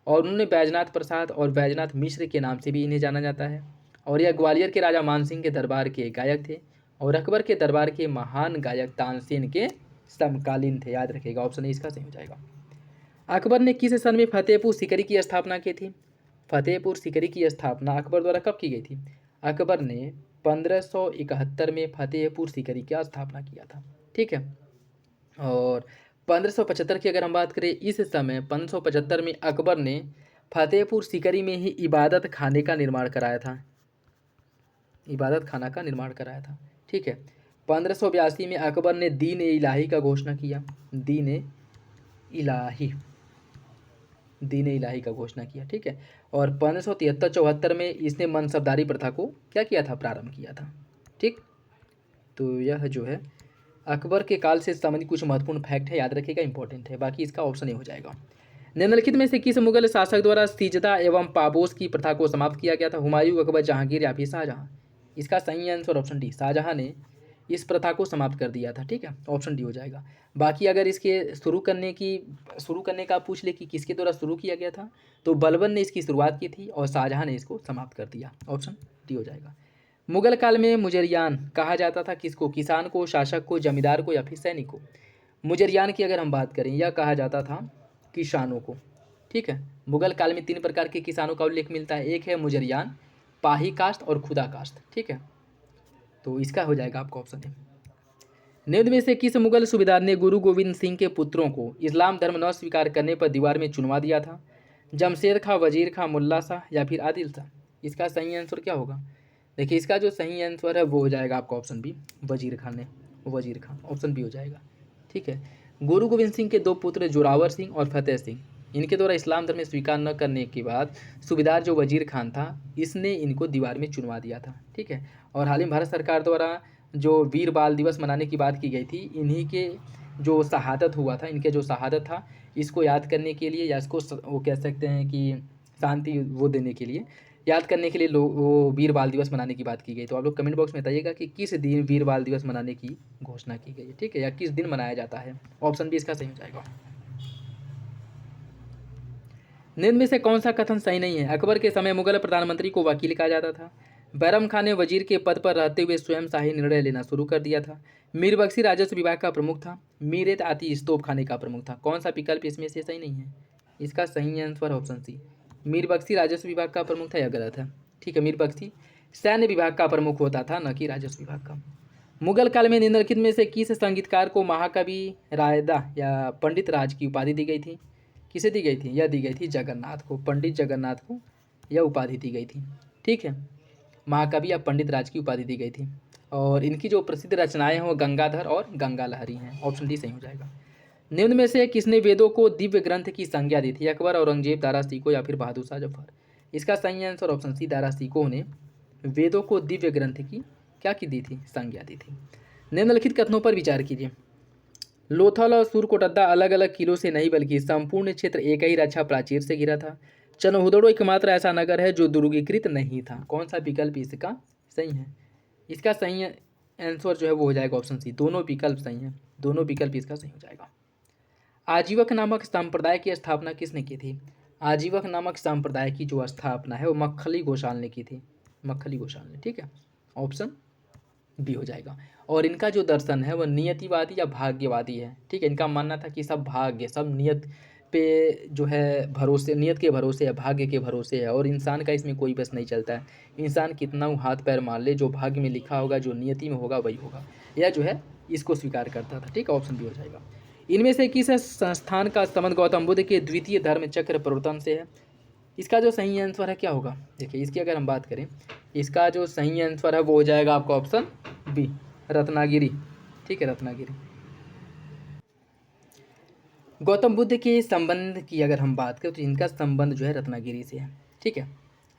और उन्होंने बैजनाथ प्रसाद और बैजनाथ मिश्र के नाम से भी इन्हें जाना जाता है। और यह ग्वालियर के राजा मानसिंह के दरबार के गायक थे और अकबर के दरबार के महान गायक तानसेन के समकालीन थे। याद रखिएगा, ऑप्शन ए इसका सही हो जाएगा। अकबर ने किस सन में फतेहपुर सीकरी की स्थापना की थी? फतेहपुर सीकरी की स्थापना अकबर द्वारा कब की गई थी? अकबर ने 1571 में फतेहपुर सीकरी की स्थापना किया था। ठीक है, और 1575 की अगर हम बात करें, इस समय 1575 में अकबर ने फतेहपुर सीकरी में ही इबादत खाने का निर्माण कराया था, इबादत खाना का निर्माण कराया था। ठीक है, 1582 में अकबर ने दीन ए इलाही का घोषणा किया, दीन ए इलाही, दीन इलाही का घोषणा किया। ठीक है, और 1573-74 में इसने मनसबदारी प्रथा को क्या किया था? प्रारंभ किया था। ठीक, तो यह जो है अकबर के काल से संबंधित कुछ महत्वपूर्ण फैक्ट है, याद रखिएगा, इंपॉर्टेंट है। बाकी इसका ऑप्शन ए हो जाएगा। निम्नलिखित में से किस मुगल शासक द्वारा सिजदा एवं पापोश की प्रथा को समाप्त किया गया था? हुमायूं, अकबर, जहांगीर या फिर शाहजहां? इसका सही आंसर ऑप्शन डी, शाहजहां ने इस प्रथा को समाप्त कर दिया था। ठीक है, ऑप्शन डी हो जाएगा। बाकी अगर इसके शुरू करने का पूछ ले कि किसके द्वारा शुरू किया गया था, तो बलबन ने इसकी शुरुआत की थी और शाहजहां ने इसको समाप्त कर दिया। ऑप्शन डी हो जाएगा। मुगल काल में मुजरियान कहा जाता था किसको? किसान को, शासक को, जमींदार को या फिर सैनिक को? मुजरियान की अगर हम बात करें, यह कहा जाता था किसानों को। ठीक है, मुगल काल में 3 प्रकार के किसानों का उल्लेख मिलता है। एक है मुजरियान, पाही कास्ट और खुदा कास्ट। ठीक है, तो इसका हो जाएगा आपका ऑप्शन है। निम्न में से किस मुगल सूबेदार ने गुरु गोविंद सिंह के पुत्रों को इस्लाम धर्म न स्वीकार करने पर दीवार में चुनवा दिया था? जमशेद खां, वजीर खां, मुल्ला शाह या फिर आदिल शाह? इसका सही आंसर क्या होगा? देखिए, इसका जो सही आंसर है वो हो जाएगा आपका ऑप्शन बी, वजीर खान ने, वजीर खान, ऑप्शन बी हो जाएगा। ठीक है, गुरु गोविंद सिंह के 2 पुत्र जोरावर सिंह और फतेह सिंह, इनके द्वारा इस्लाम धर्म स्वीकार न करने के बाद सूबेदार जो वजीर खान था, इसने इनको दीवार में चुनवा दिया था। ठीक है, और हाल ही में भारत सरकार द्वारा जो वीर बाल दिवस मनाने की बात की गई थी, इन्हीं के जो शहादत हुआ था, इनके जो शहादत था, इसको याद करने के लिए, या इसको वो कह सकते हैं कि शांति वो देने के लिए, याद करने के लिए लोग वो वीर बाल दिवस मनाने की बात की गई। तो आप लोग कमेंट बॉक्स में बताइएगा कि किस दिन वीर बाल दिवस मनाने की घोषणा की गई है। ठीक है, या किस दिन मनाया जाता है? ऑप्शन बी इसका सही हो जाएगा। निम्न में से कौन सा कथन सही नहीं है? अकबर के समय मुगल प्रधानमंत्री को वकील कहा जाता था। बैरम खान ने वजीर के पद पर रहते हुए स्वयं शाही निर्णय लेना शुरू कर दिया था। मीर बख्शी राजस्व विभाग का प्रमुख था। मीर ए ताती तोप खाने का प्रमुख था। कौन सा विकल्प इसमें से सही नहीं है? इसका सही आंसर ऑप्शन सी। मीर बख्शी राजस्व विभाग का प्रमुख था, यह गलत है। ठीक है, मीर बख्शी सैन्य विभाग का प्रमुख होता था, न कि राजस्व विभाग का। मुगल काल में निम्नलिखित में से किस संगीतकार को महाकवि रायदा या पंडित राज की उपाधि दी गई थी? किसे दी गई थी? यह दी गई थी जगन्नाथ को, पंडित जगन्नाथ को यह उपाधि दी गई थी। ठीक है, महाकवि या पंडित राज की उपाधि दी गई थी। और इनकी जो प्रसिद्ध रचनाएं हैं वो गंगाधर और गंगा लहरी हैं। ऑप्शन डी सही हो जाएगा। निम्न में से किसने वेदों को दिव्य ग्रंथ की संज्ञा दी थी? अकबर, औरंगजेब, दारा सिकोह या फिर बहादुर शाह जफर? इसका सही answer option C, Dara Shikoh ने वेदों को दिव्य ग्रंथ की क्या की दी थी? संज्ञा दी थी। निम्नलिखित कथनों पर विचार कीजिए। लोथल और सूरकोटद्दा अलग अलग किलों से नहीं बल्कि संपूर्ण क्षेत्र एक ही रक्षा प्राचीर से घिरा था। चनहुदड़ो एकमात्र ऐसा नगर है जो दुर्गीकृत नहीं था। कौन सा विकल्प इसका सही है? इसका सही आंसर जो है वो हो जाएगा ऑप्शन सी। दोनों विकल्प सही हैं, दोनों विकल्प इसका सही हो जाएगा। आजीवक नामक संप्रदाय की स्थापना किसने की थी? आजीवक नामक संप्रदाय की जो स्थापना है वो मक्खली घोषाल ने की थी। मक्खली घोषाल ने। ठीक है, ऑप्शन बी हो जाएगा। और इनका जो दर्शन है वह नियतिवादी या भाग्यवादी है। ठीक है, इनका मानना था कि सब भाग्य, सब नियत पे जो है भरोसे, नियत के भरोसे है, भाग्य के भरोसे है, और इंसान का इसमें कोई बस नहीं चलता है। इंसान कितना हाथ पैर मार ले, जो भाग्य में लिखा होगा, जो नियति में होगा वही होगा। यह जो है इसको स्वीकार करता था। ठीक है, ऑप्शन बी हो जाएगा। इनमें से किस संस्थान का संबंध गौतम बुद्ध के द्वितीय धर्म चक्र प्रवर्तन से है? इसका जो सही आंसर है क्या होगा? देखिए, इसकी अगर हम बात करें, इसका जो सही आंसर है वो हो जाएगा आपका ऑप्शन बी, रत्नागिरी। ठीक है, रत्नागिरी। गौतम बुद्ध के संबंध की अगर हम बात करें तो इनका संबंध जो है रत्नागिरी से है। ठीक है,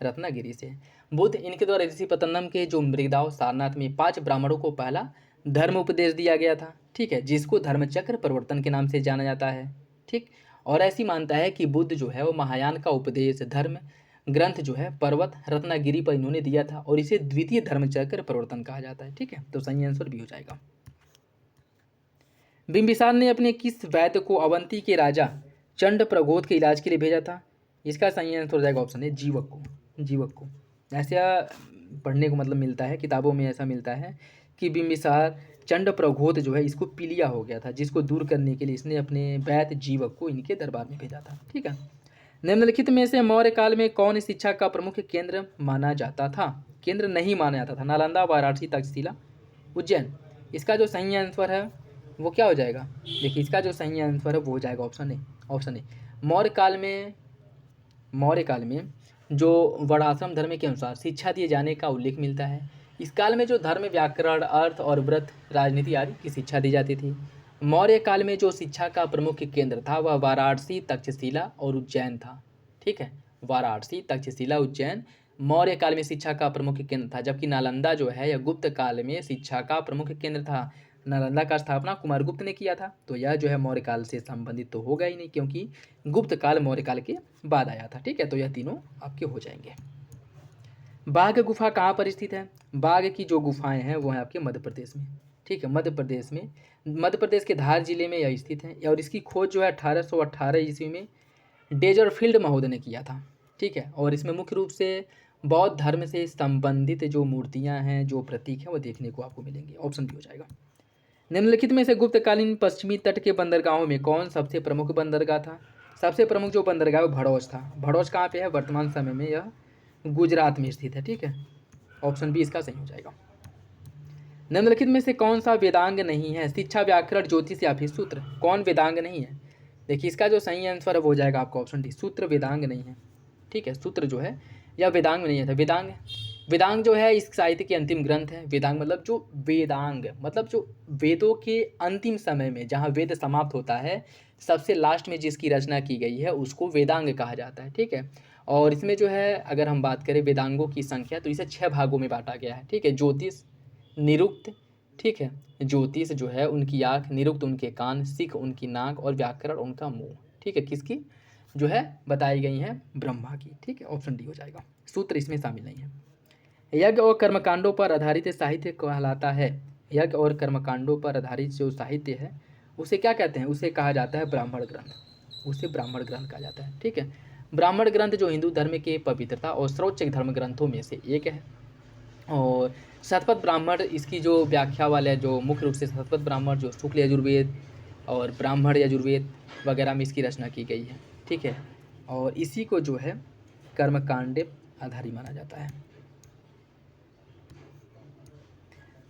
रत्नागिरी से है। बुद्ध इनके द्वारा ऋषि पतन्नम के जो मृगदाव सारनाथ में 5 ब्राह्मणों को पहला धर्म उपदेश दिया गया था। ठीक है, जिसको धर्मचक्र प्रवर्तन के नाम से जाना जाता है। ठीक, और ऐसी मानता है कि बुद्ध जो है वो महायान का उपदेश धर्म ग्रंथ जो है पर्वत रत्नागिरी पर इन्होंने दिया था, और इसे द्वितीय धर्मचक्र प्रवर्तन कहा जाता है। ठीक है, तो सही आंसर भी हो जाएगा। बिंबिसार ने अपने किस वैद्य को अवंती के राजा चंड प्रघोत के इलाज के लिए भेजा था? इसका सही आंसर हो जाएगा ऑप्शन है जीवक को। जीवक को ऐसा पढ़ने को मतलब मिलता है, किताबों में ऐसा मिलता है कि बिंबिसार चंड प्रघोत जो है इसको पीलिया हो गया था, जिसको दूर करने के लिए इसने अपने वैद्य जीवक को इनके दरबार में भेजा था। ठीक है, निम्नलिखित में से मौर्य काल में कौन शिक्षा का प्रमुख केंद्र माना जाता था? केंद्र नहीं माना जाता था। नालंदा, वाराणसी, तक्षशिला, उज्जैन। इसका जो सही आंसर है वो क्या हो जाएगा? देखिए, इसका जो सही आंसर है वो हो जाएगा option A. Option A, Maurya काल में जो वर्णाश्रम धर्म के अनुसार शिक्षा दिए जाने का उल्लेख मिलता है। इस काल में जो धर्म, व्याकरण, अर्थ और व्रत, राजनीति आदि की शिक्षा दी जाती थी। मौर्य काल में जो शिक्षा का प्रमुख केंद्र था वह वाराणसी, तक्षशिला और उज्जैन था। ठीक है, वाराणसी, तक्षशिला, उज्जैन मौर्य काल में शिक्षा का प्रमुख केंद्र था, जबकि नालंदा जो है यह गुप्त काल में शिक्षा का प्रमुख केंद्र था। नालंदा का स्थापना कुमारगुप्त ने किया था, तो यह जो है मौर्य काल से संबंधित तो होगा ही नहीं, क्योंकि गुप्त काल मौर्य काल के बाद आया था। ठीक है, तो यह तीनों आपके हो जाएंगे। बाघ गुफा कहाँ पर स्थित है? बाघ की जो गुफाएं हैं वो है आपके मध्य प्रदेश में। ठीक है, मध्य प्रदेश में, मध्य प्रदेश के धार जिले में यह स्थित है, और इसकी खोज जो है 1818 ईस्वी में डेजरफील्ड महोदय ने किया था। ठीक है, और इसमें मुख्य रूप से बौद्ध धर्म से संबंधित जो मूर्तियां हैं, जो प्रतीक हैं, वो देखने को आपको मिलेंगे। ऑप्शन भी हो जाएगा। निम्नलिखित में से गुप्तकालीन पश्चिमी तट के बंदरगाहों में कौन सबसे प्रमुख बंदरगाह था? सबसे प्रमुख जो बंदरगाह भड़ौच था। भड़ौच कहाँ पे है? वर्तमान समय में यह गुजरात में स्थित है। ठीक है, ऑप्शन बी इसका सही हो जाएगा। निम्नलिखित में से कौन सा वेदांग नहीं है? शिक्षा, व्याकरण, ज्योतिष या फिर सूत्र? कौन वेदांग नहीं है? देखिए, इसका जो सही आंसर है वो हो जाएगा आपका ऑप्शन डी, सूत्र वेदांग नहीं है। ठीक है, सूत्र जो है यह वेदांग में नहीं था। वेदांग जो है इस साहित्य के अंतिम ग्रंथ है। वेदांग मतलब जो वेदों के अंतिम समय में जहाँ वेद समाप्त होता है, सबसे लास्ट में जिसकी रचना की गई है उसको वेदांग कहा जाता है। ठीक है, और इसमें जो है अगर हम बात करें वेदांगों की संख्या तो इसे 6 भागों में बांटा गया है। ठीक है, ज्योतिष, निरुक्त, ठीक है, ज्योतिष जो है उनकी आँख, निरुक्त उनके कान, सिख उनकी नाक और व्याकरण उनका मुँह। ठीक है, किसकी जो है बताई गई हैं? ब्रह्मा की। ठीक है, ऑप्शन डी हो जाएगा। सूत्र इसमें शामिल नहीं है। यज्ञ और कर्मकांडों पर आधारित साहित्य कहलाता है। यज्ञ और कर्मकांडों पर आधारित जो साहित्य है उसे क्या कहते हैं? उसे कहा जाता है ब्राह्मण ग्रंथ। उसे ब्राह्मण ग्रंथ कहा जाता है। ठीक है, ब्राह्मण ग्रंथ जो हिंदू धर्म के पवित्रता और सर्वोच्च धर्म ग्रंथों में से एक है। और शतपथ ब्राह्मण इसकी जो व्याख्या वाले जो मुख्य रूप से शतपथ ब्राह्मण जो शुक्ल यजुर्वेद और ब्राह्मण यजुर्वेद वगैरह में इसकी रचना की गई है, ठीक है। और इसी को जो है कर्मकांडे आधारी माना जाता है।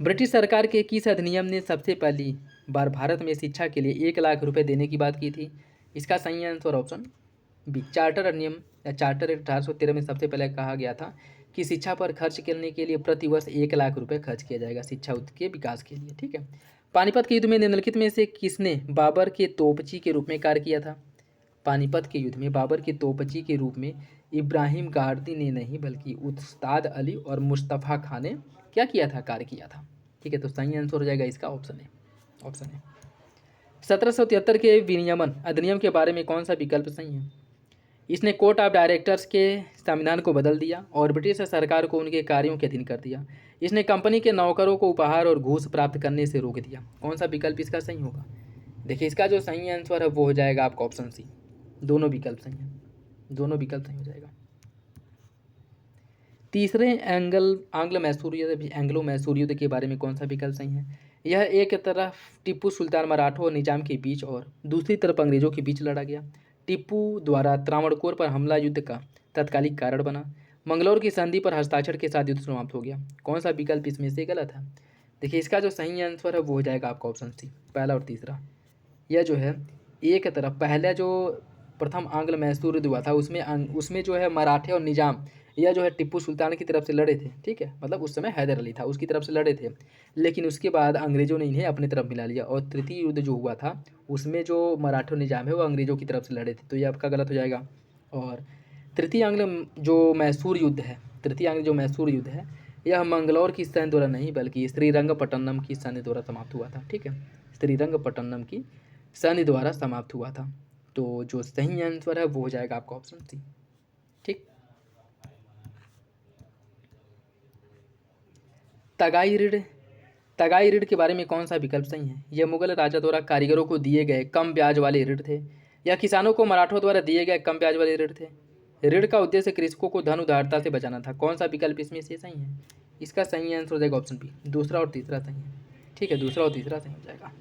ब्रिटिश सरकार के किस अधिनियम ने सबसे पहली बार भारत में शिक्षा के लिए 1 लाख रुपए देने की बात की थी? इसका सही आंसर ऑप्शन बी चार्टर अधिनियम या चार्टर एक्ट 1813 में सबसे पहले कहा गया था कि शिक्षा पर खर्च करने के लिए प्रतिवर्ष 1 लाख रुपए खर्च किया जाएगा शिक्षा के विकास के लिए, ठीक है। पानीपत के युद्ध में निम्नलिखित में से किसने बाबर के तोपची के रूप में कार्य किया था? पानीपत के युद्ध में बाबर के तोपची के रूप में इब्राहिम गारदी ने नहीं बल्कि उस्ताद अली और मुस्तफ़ा खान ने क्या किया था, कार्य किया था, ठीक है। तो सही आंसर हो जाएगा इसका ऑप्शन है। 1773 के विनियमन अधिनियम के बारे में कौन सा विकल्प सही है? इसने कोर्ट ऑफ डायरेक्टर्स के संविधान को बदल दिया और ब्रिटिश सरकार को उनके कार्यों के अधीन कर दिया। इसने कंपनी के नौकरों को उपहार और घूस प्राप्त करने से रोक दिया। कौन सा विकल्प इसका सही होगा? देखिए इसका जो सही आंसर है वो हो जाएगा आपका ऑप्शन सी। दोनों विकल्प सही हैं, दोनों विकल्प सही हो जाएगा। तीसरे एंग्लो मैसूर युद्ध के बारे में कौन सा विकल्प सही है? यह एक तरफ टिप्पू सुल्तान मराठों और निजाम के बीच और दूसरी तरफ अंग्रेजों के बीच लड़ा गया। टिप्पू द्वारा त्रावणकोर पर हमला युद्ध का तत्कालिक कारण बना। मंगलौर की संधि पर हस्ताक्षर के साथ युद्ध समाप्त हो गया। कौन सा विकल्प इसमें से गलत है? देखिए इसका जो सही आंसर है वो हो जाएगा आपका ऑप्शन सी, पहला और तीसरा। यह जो है एक तरफ पहला जो प्रथम आंग्ल मैसूर युद्ध हुआ था उसमें जो है मराठे और निजाम यह जो है टिप्पू सुल्तान की तरफ से लड़े थे, ठीक है। मतलब उस समय हैदर अली था उसकी तरफ से लड़े थे, लेकिन उसके बाद अंग्रेज़ों ने इन्हें अपनी तरफ मिला लिया। और तृतीय युद्ध जो हुआ था उसमें जो मराठा निजाम है वो अंग्रेज़ों की तरफ से लड़े थे, तो ये आपका गलत हो जाएगा। और तृतीय आंग्ल जो मैसूर युद्ध है यह मंगलौर की सैन्य द्वारा नहीं बल्कि श्रीरंगपट्टनम की सैन्य द्वारा समाप्त हुआ था, ठीक है। श्रीरंगपट्टनम की सैन्य द्वारा समाप्त हुआ था। तो जो सही आंसर है वो हो जाएगा आपका ऑप्शन सी, ठीक। तगाई ऋण के बारे में कौन सा विकल्प सही है? यह मुगल राजा द्वारा कारीगरों को दिए गए कम ब्याज वाले ऋण थे या किसानों को मराठों द्वारा दिए गए कम ब्याज वाले ऋण थे? ऋण का उद्देश्य कृषकों को धन उधारता से बचाना था। कौन सा विकल्प इसमें से सही है? इसका सही आंसर हो जाएगा ऑप्शन बी, दूसरा और तीसरा सही है, ठीक है। दूसरा और तीसरा सही हो जाएगा।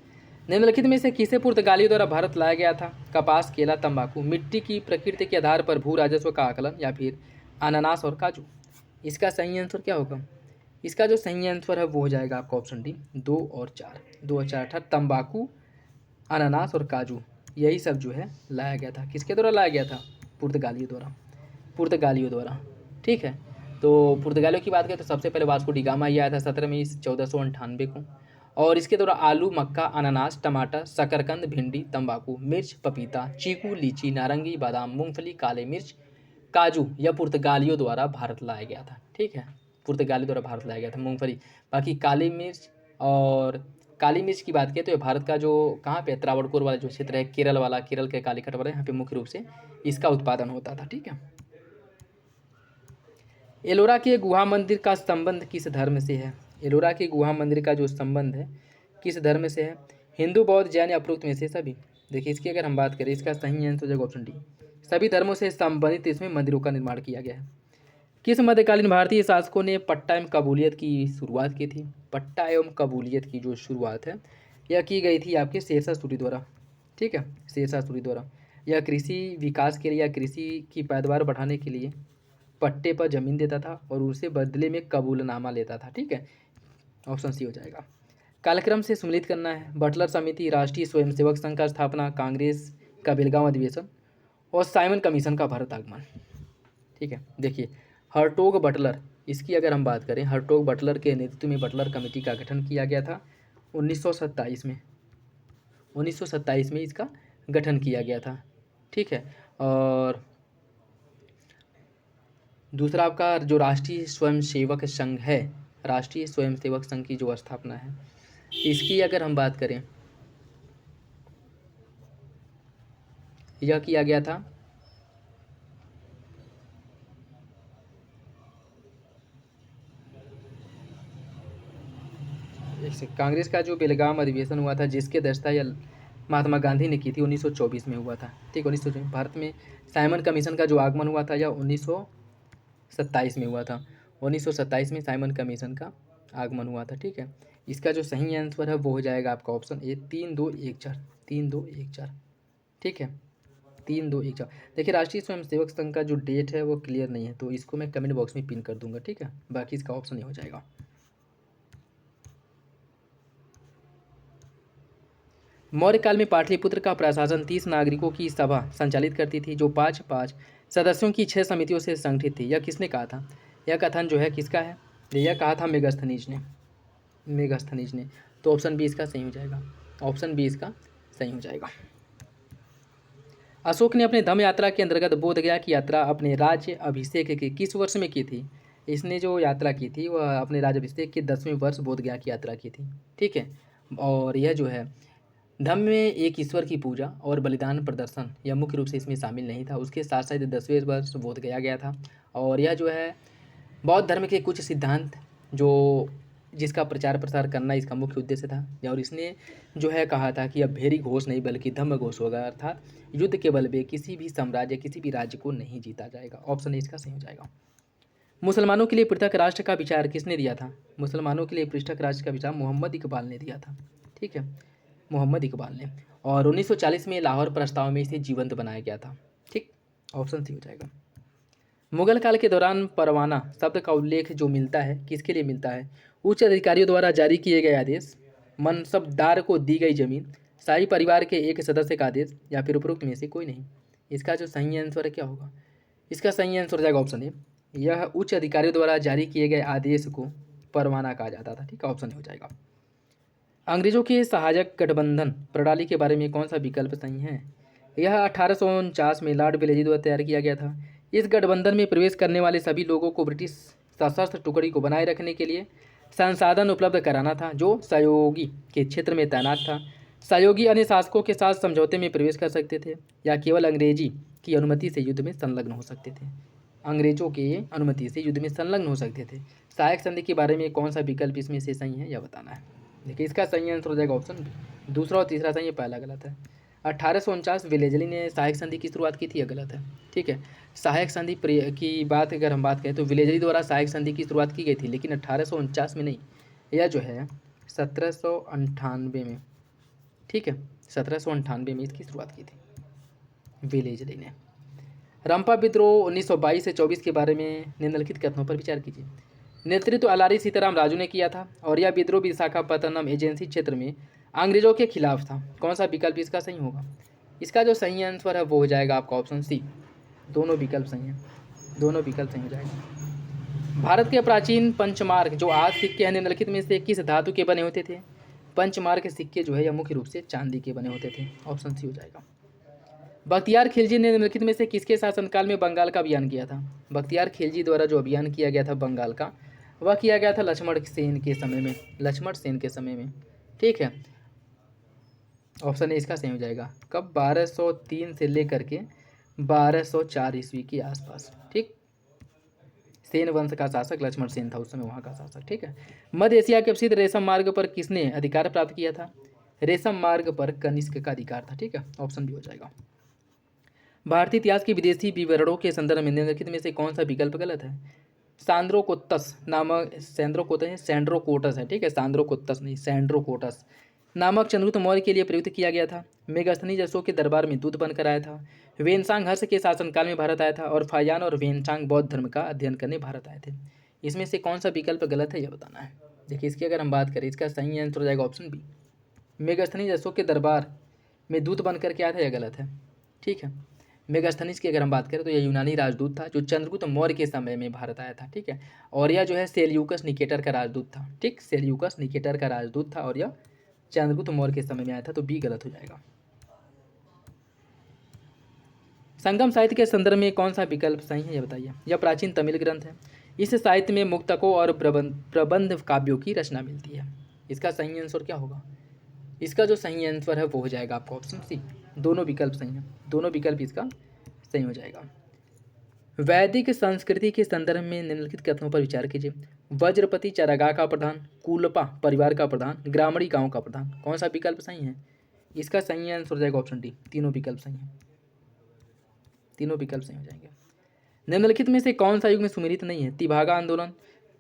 निम्नलिखित में से किसे पुर्तगालियों द्वारा भारत लाया गया था? कपास, केला, तंबाकू, मिट्टी की प्रकृति के आधार पर भू राजस्व का आकलन या फिर अनानास और काजू? इसका सही आंसर क्या होगा? इसका जो सही आंसर है वो हो जाएगा आपका ऑप्शन डी, 2 और 4 अर्थात तंबाकू, अनानास और काजू, यही सब जो है लाया गया था। किसके द्वारा लाया गया था? पुर्तगालियों द्वारा, ठीक है। तो पुर्तगालियों की बात करें तो सबसे पहले वास्को डी गामा ये आया था 17 मई 1498 को। और इसके द्वारा आलू, मक्का, अनानास, टमाटर, शकरकंद, भिंडी, तंबाकू, मिर्च, पपीता, चीकू, लीची, नारंगी, बादाम, मूंगफली, काले मिर्च, काजू यह पुर्तगालियों द्वारा भारत लाया गया था, ठीक है। पुर्तगालियों द्वारा भारत लाया गया था मूंगफली। बाकी काली मिर्च की बात करें तो ये भारत का जो कहाँ पे त्रावणकोर वाला जो क्षेत्र है, केरल के कालीकट वाला, यहाँ पे मुख्य रूप से इसका उत्पादन होता था, ठीक है। एलोरा के गुहा मंदिर का संबंध किस धर्म से है? एलोरा के गुहा मंदिर का जो संबंध है किस धर्म से है? हिंदू, बौद्ध, जैन या उपरोक्त में से सभी? देखिए इसकी अगर हम बात करें इसका सही आंसर हो जाएगा ऑप्शन डी, सभी धर्मों से संबंधित इसमें मंदिरों का निर्माण किया गया है। किस मध्यकालीन भारतीय शासकों ने पट्टा एवं कबूलियत की शुरुआत की थी? पट्टा एवं कबूलियत की जो शुरुआत है यह की गई थी आपके शेरशाह सूरी द्वारा, ठीक है, शेरशाह सूरी द्वारा। यह कृषि विकास के लिए या कृषि की पैदावार बढ़ाने के लिए पट्टे पर जमीन देता था और उसे बदले में कबूलनामा लेता था, ठीक है। ऑप्शन सी हो जाएगा। कालक्रम से सम्मिलित करना है। बटलर समिति, राष्ट्रीय स्वयंसेवक संघ का स्थापना, कांग्रेस का बेलगांव अधिवेशन और साइमन कमीशन का भारत आगमन, ठीक है। देखिए हर्टोग बटलर, इसकी अगर हम बात करें हर्टोग बटलर के नेतृत्व में बटलर कमेटी का गठन किया गया था 1927 में इसका गठन किया गया था, ठीक है। और दूसरा आपका जो राष्ट्रीय स्वयंसेवक संघ है, राष्ट्रीय स्वयंसेवक संघ की जो स्थापना है इसकी अगर हम बात करें यह किया गया था कांग्रेस का जो बेलगाम अधिवेशन हुआ था जिसके अध्यक्षता यह महात्मा गांधी ने की थी 1924 में हुआ था, ठीक। 1924 भारत में साइमन कमीशन का जो आगमन हुआ था यह 1927 में हुआ था। 1927 में साइमन कमीशन का आगमन हुआ था। ठीक है, इसका जो सही आंसर है वो हो जाएगा आपका ऑप्शन ए 3214, 3214। ठीक है, 3214। देखिए राष्ट्रीय स्वयंसेवक संघ का जो डेट है वो क्लियर नहीं है, तो इसको मैं कमेंट बॉक्स में पिन कर दूंगा। ठीक है, बाकी इसका ऑप्शन नहीं हो जाएगा। मौर्य काल में पाटलिपुत्र का प्रशासन 30 नागरिकों की सभा संचालित करती थी, जो 5-5 सदस्यों की 6 समितियों से संगठित थी। यह किसने कहा था? यह कथन जो है किसका है? यह कहा था मेगास्थनीज ने, मेगास्थनीज ने। तो ऑप्शन बी इसका सही हो जाएगा, ऑप्शन बी इसका सही हो जाएगा। अशोक ने अपने धम्म यात्रा के अंतर्गत बोधगया की यात्रा अपने राज्य अभिषेक के किस वर्ष में की थी? इसने जो यात्रा की थी वह अपने राज्य अभिषेक के 10वें वर्ष बोधगया की यात्रा की थी। ठीक है, और यह जो है धम्म में एक ईश्वर की पूजा और बलिदान प्रदर्शन, यह मुख्य रूप से इसमें शामिल नहीं था। उसके साथ साथ 10वें वर्ष बोध गया था। और यह जो है बौद्ध धर्म के कुछ सिद्धांत जो जिसका प्रचार प्रसार करना इसका मुख्य उद्देश्य था। और इसने जो है कहा था कि अब भेरी घोष नहीं बल्कि धम्म घोष होगा, अर्थात युद्ध के बल पे किसी भी साम्राज्य किसी भी राज्य को नहीं जीता जाएगा। ऑप्शन इसका सही हो जाएगा। मुसलमानों के लिए पृथक राष्ट्र का विचार किसने दिया था? मुसलमानों के लिए पृथक राष्ट्र का विचार मोहम्मद इकबाल ने दिया था। ठीक है, मोहम्मद इकबाल ने। और 1940 में लाहौर प्रस्ताव में इसे जीवंत बनाया गया था। ठीक, ऑप्शन सी हो जाएगा। मुगल काल के दौरान परवाना शब्द का उल्लेख जो मिलता है किसके लिए मिलता है? उच्च अधिकारियों द्वारा जारी किए गए आदेश, मनसबदार को दी गई जमीन, शाही परिवार के एक सदस्य का आदेश, या फिर उपरोक्त में से कोई नहीं। इसका जो सही आंसर है क्या होगा? इसका सही आंसर हो जाएगा ऑप्शन ए। यह उच्च अधिकारियों द्वारा जारी किए गए आदेश को परवाना कहा जाता था। ठीक है, ऑप्शन हो जाएगा। अंग्रेजों के सहायक गठबंधन प्रणाली के बारे में कौन सा विकल्प सही है? यह 1849 में लॉर्ड वेलेस्ली द्वारा तैयार किया गया था। इस गठबंधन में प्रवेश करने वाले सभी लोगों को ब्रिटिश सशस्त्र टुकड़ी को बनाए रखने के लिए संसाधन उपलब्ध कराना था, जो सहयोगी के क्षेत्र में तैनात था। सहयोगी अन्य शासकों के साथ समझौते में प्रवेश कर सकते थे या केवल अंग्रेजी की अनुमति से युद्ध में संलग्न हो सकते थे। अंग्रेजों के अनुमति से युद्ध में संलग्न हो सकते थे। सहायक संधि के बारे में कौन सा विकल्प इसमें से सही है यह बताना है। देखिए इसका सही आंसर हो जाएगा ऑप्शन बी। दूसरा और तीसरा सही है, पहला गलत है। 1849 वेलेस्ली ने सहायक संधि की शुरुआत की थी, यह गलत है। ठीक है, सहायक संधि की बात अगर हम बात करें तो वेलेस्ली द्वारा सहायक संधि की शुरुआत की गई थी, लेकिन 1849 में नहीं, यह जो है 1798 में। ठीक है, 1798 में इसकी शुरुआत की थी वेलेस्ली ने। रंपा विद्रोह 1922 से 24 के बारे में निम्नलिखित कथनों पर विचार कीजिए। नेतृत्व अलारी सीताराम राजू ने किया था और यह विद्रोह विशाखापत्तनम एजेंसी क्षेत्र में अंग्रेजों के खिलाफ था। कौन सा विकल्प इसका सही होगा? इसका जो सही आंसर है वो हो जाएगा आपका ऑप्शन सी। दोनों विकल्प सही हैं, दोनों विकल्प सही हो जाएगा। भारत के प्राचीन पंचमार्क जो आज सिक्के हैं निम्नलिखित में से किस धातु के बने होते थे? पंचमार्क सिक्के जो है यह मुख्य रूप से चांदी के बने होते थे। ऑप्शन सी हो जाएगा। बख्तियार खिलजी ने निम्नलिखित में से किसके शासनकाल में बंगाल का अभियान किया था? बख्तियार खिलजी द्वारा जो अभियान किया गया था बंगाल का, वह किया गया था लक्ष्मण सेन के समय में, लक्ष्मण सेन के समय में। ठीक है, ऑप्शन ए इसका सही हो जाएगा। कब? 1203 से लेकर के 1204 ईस्वी के आसपास। ठीक, सेन वंश का शासक लक्ष्मण सेन था उस समय वहाँ का शासक। ठीक है, मध्य एशिया के प्रसिद्ध रेशम मार्ग पर किसने अधिकार प्राप्त किया था? रेशम मार्ग पर कनिष्क का अधिकार था। ठीक है, ऑप्शन भी हो जाएगा। भारतीय इतिहास के विदेशी विवरणों के संदर्भ में निम्नलिखित में से कौन सा विकल्प गलत है? सांद्रोकोत्तस नामक, सैंड्रोकोटस है। ठीक है, सांद्रोकोत्तस नहीं, सैंड्रोकोटस नामक चंद्रगुप्त मौर्य के लिए प्रयुक्त किया गया था। मेगास्थनीज अशोक के दरबार में दूत बनकर आया था। वेनसांग हर्ष के शासनकाल में भारत आया था और फायान और वेनसांग बौद्ध धर्म का अध्ययन करने भारत आए थे। इसमें से कौन सा विकल्प गलत है यह बताना है। देखिए इसकी अगर हम बात करें, इसका सही आंसर हो जाएगा ऑप्शन बी। मेगास्थनीज अशोक के दरबार में दूत बनकर के आया था, यह गलत है। ठीक है, मेगास्थनीज की अगर हम बात करें तो यह यूनानी राजदूत था जो चंद्रगुप्त मौर्य के समय में भारत आया था। ठीक है, और यह जो है सेल्यूकस निकेटर का राजदूत था। ठीक, सेल्यूकस निकेटर का राजदूत था और यह चंद्रगुप्त मौर्य के समय में आया था, तो बी गलत हो जाएगा। संगम साहित्य के संदर्भ में कौन सा विकल्प सही है यह बताइए। यह प्राचीन तमिल ग्रंथ है। इस साहित्य में मुक्तकों और प्रबंध काव्यों की रचना मिलती है। इसका सही आंसर क्या होगा? इसका जो सही आंसर है वो हो जाएगा आपका ऑप्शन सी। दोनों विकल्प सही हैं, दोनों विकल्प इसका सही हो जाएगा। वैदिक संस्कृति के संदर्भ में निम्नलिखित कथनों पर विचार कीजिए। वज्रपति चरागाह का प्रधान, कुलपा परिवार का प्रधान, ग्रामीणी गांव का प्रधान, कौन सा विकल्प सही है? इसका सही आंसर हो जाएगा ऑप्शन डी। तीनों विकल्प सही हैं, तीनों विकल्प सही हो जाएंगे। निम्नलिखित में से कौन सा युग में सुमेलित नहीं है? तिभागा आंदोलन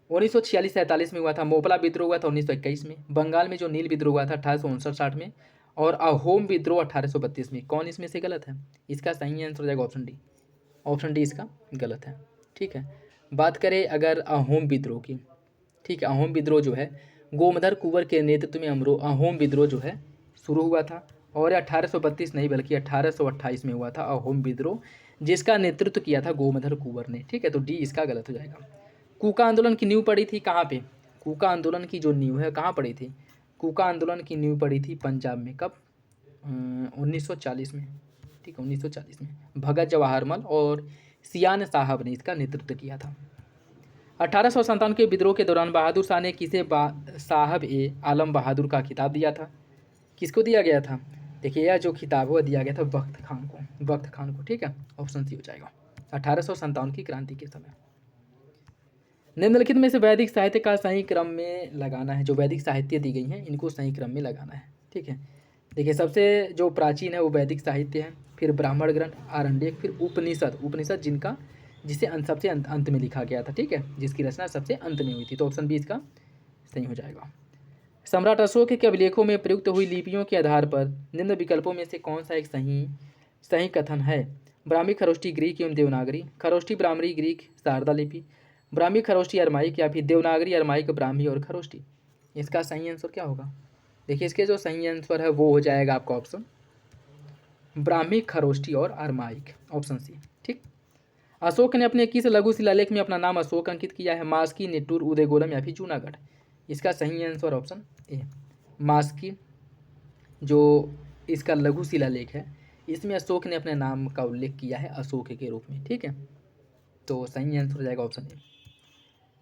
1946-47 में हुआ था, मोपला विद्रोह हुआ था 1921 में, बंगाल में जो नील विद्रोह हुआ था 1859-60 में, और अहोम विद्रोह 1832 में। कौन इसमें से गलत है? इसका सही आंसर हो जाएगा ऑप्शन डी। ऑप्शन डी इसका गलत है। ठीक है, बात करें अगर अहोम विद्रोह की, ठीक है, अहोम विद्रोह जो है गोमधर कुंवर के नेतृत्व में अहोम विद्रोह जो है शुरू हुआ था, और 1832 नहीं बल्कि 1828 में हुआ था अहोम विद्रोह, जिसका नेतृत्व किया था गोमधर कुंवर ने। ठीक है, तो डी इसका गलत हो जाएगा। कूका आंदोलन की नींव पड़ी थी कहाँ पे? कूका आंदोलन की जो नींव है कहाँ पड़ी थी? कूका आंदोलन की नींव पड़ी थी पंजाब में। कब? 1940 में। ठीक है, 1940 में भगत जवाहरलाल और सियान साहब ने इसका नेतृत्व किया था। 1857 के विद्रोह के दौरान बहादुर शाह ने किसे साहब ए आलम बहादुर का खिताब दिया था? किसको दिया गया था? देखिए, यह जो खिताब वो दिया गया था बख्त खान को, बख्त खान को। ठीक है, ऑप्शन सी हो जाएगा 1857 की क्रांति के समय। निम्नलिखित में से वैदिक साहित्य का सही क्रम में लगाना है। जो वैदिक साहित्य दी गई हैं इनको सही क्रम में लगाना है। ठीक है, देखिए सबसे जो प्राचीन है वो वैदिक साहित्य है, फिर ब्राह्मण ग्रंथ, आरण्यक, फिर उपनिषद। उपनिषद जिसे सबसे अंत में लिखा गया था। ठीक है, जिसकी रचना सबसे अंत में हुई थी, तो ऑप्शन बी इसका सही हो जाएगा। सम्राट अशोक के अभिलेखों में प्रयुक्त हुई लिपियों के आधार पर निम्न विकल्पों में से कौन सा एक सही कथन है? ब्राह्मी खरोष्टी ग्रीक एवं देवनागरी, खरोष्टी ब्राह्मणी ग्रीक शारदा लिपि, ब्राह्मी खरोष्टी अरमाइक, या फिर देवनागरी अरमाइक ब्राह्मी और खरोष्टी। इसका सही आंसर क्या होगा? देखिए, इसके जो सही आंसर है वो हो जाएगा आपका ऑप्शन ब्राह्मी खरोष्टी और अरमाइक, ऑप्शन सी। ठीक, अशोक ने अपने किस लघु शिलालेख में अपना नाम अशोक अंकित किया है? मास्की, निट्टूर, उदयगोलम या फिर जूनागढ़। इसका सही आंसर ऑप्शन ए मास्की, जो इसका लघु शिलालेख है इसमें अशोक ने अपने नाम का उल्लेख किया है अशोक के रूप में। ठीक है, तो सही आंसर हो जाएगा ऑप्शन ए।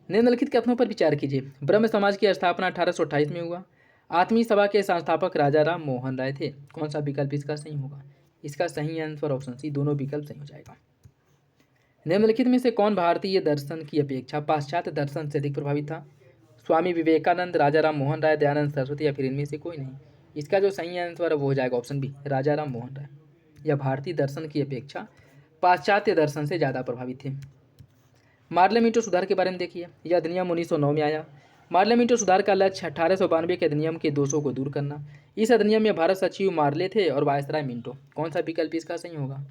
निम्नलिखित कथनों पर विचार कीजिए। ब्रह्म समाज की स्थापना 1828 में हुआ। आत्मीय सभा के संस्थापक राजा राम मोहन राय थे। कौन सा विकल्प इसका सही होगा? इसका सही आंसर ऑप्शन सी, दोनों विकल्प सही हो जाएगा। निम्नलिखित में से कौन भारतीय दर्शन की अपेक्षा पाश्चात्य दर्शन से अधिक प्रभावित था? स्वामी विवेकानंद, राजा राम मोहन राय, दयानंद सरस्वती, या फिर इनमें से कोई नहीं। इसका जो सही आंसर है वो हो जाएगा ऑप्शन बी, राजा राम मोहन राय। यह भारतीय दर्शन की अपेक्षा पाश्चात्य दर्शन से ज़्यादा प्रभावित थे। मार्ले मिंटो सुधार के बारे में देखिए। यह अधिनियम 1909 में आया। मार्ले मिंटो सुधार का लक्ष्य 1892 के अधिनियम के दोषों को दूर करना। इस अधिनियम में भारत सचिव मार्ले थे और वायसराय मिंटो। कौन सा विकल्प इसका सही होगा?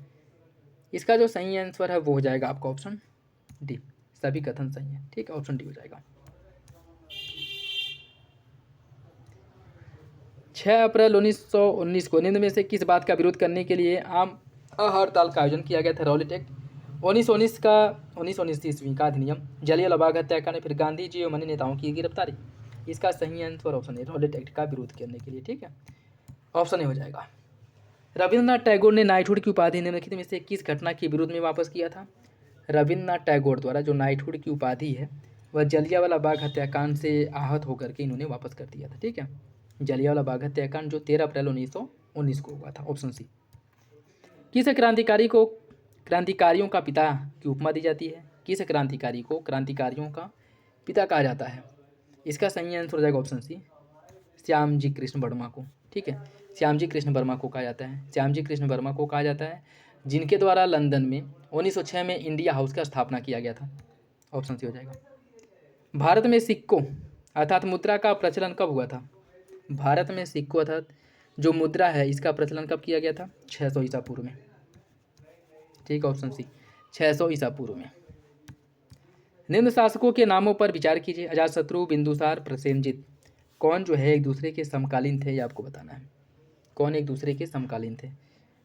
इसका जो सही आंसर है वो हो जाएगा आपका ऑप्शन डी, सभी कथन सही है। ठीक है, ऑप्शन डी हो जाएगा। 6 अप्रैल 1919 को निम्न में से किस बात का विरोध करने के लिए आम हड़ताल का आयोजन किया गया था? रॉलेट एक्ट 1919 ईस्वी का अधिनियम, जलियांवाला बाग हत्याकांड, फिर गांधी जी और अन्य नेताओं की गिरफ्तारी। इसका सही आंसर ऑप्शन है, रॉलेट एक्ट का विरोध करने के लिए। ठीक है, ऑप्शन ए हो जाएगा। रविन्द्रनाथ टैगोर ने नाइटहुड की उपाधि निम्नलिखित में से किस घटना के विरोध में वापस किया था? रविन्द्रनाथ टैगोर द्वारा जो नाइटहुड की उपाधि है वह जलियांवाला बाग हत्याकांड से आहत होकर के इन्होंने वापस कर दिया था। ठीक है, जलियांवाला बाग हत्याकांड जो 13 अप्रैल 1919 को हुआ था, ऑप्शन सी। किस क्रांतिकारियों का पिता की उपमा दी जाती है? किस क्रांतिकारी को क्रांतिकारियों का पिता कहा जाता है? इसका सही आंसर हो जाएगा ऑप्शन सी, श्यामजी कृष्ण वर्मा को। ठीक है, श्यामजी कृष्ण वर्मा को कहा जाता है। श्यामजी कृष्ण वर्मा को कहा जाता है जिनके द्वारा लंदन में 1906 में इंडिया हाउस का स्थापना किया गया था। ऑप्शन सी हो जाएगा। भारत में सिक्कों अर्थात मुद्रा का प्रचलन कब हुआ था? भारत में सिक्कों अर्थात जो मुद्रा है इसका प्रचलन कब किया गया था? 600 ईसा पूर्व में। ठीक, ऑप्शन सी 600 ईसा पूर्व में। निम्न शासकों के नामों पर विचार कीजिए। अजातशत्रु, बिंदुसार, प्रसेनजीत। कौन जो है एक दूसरे के समकालीन थे, ये आपको बताना है। कौन एक दूसरे के समकालीन थे?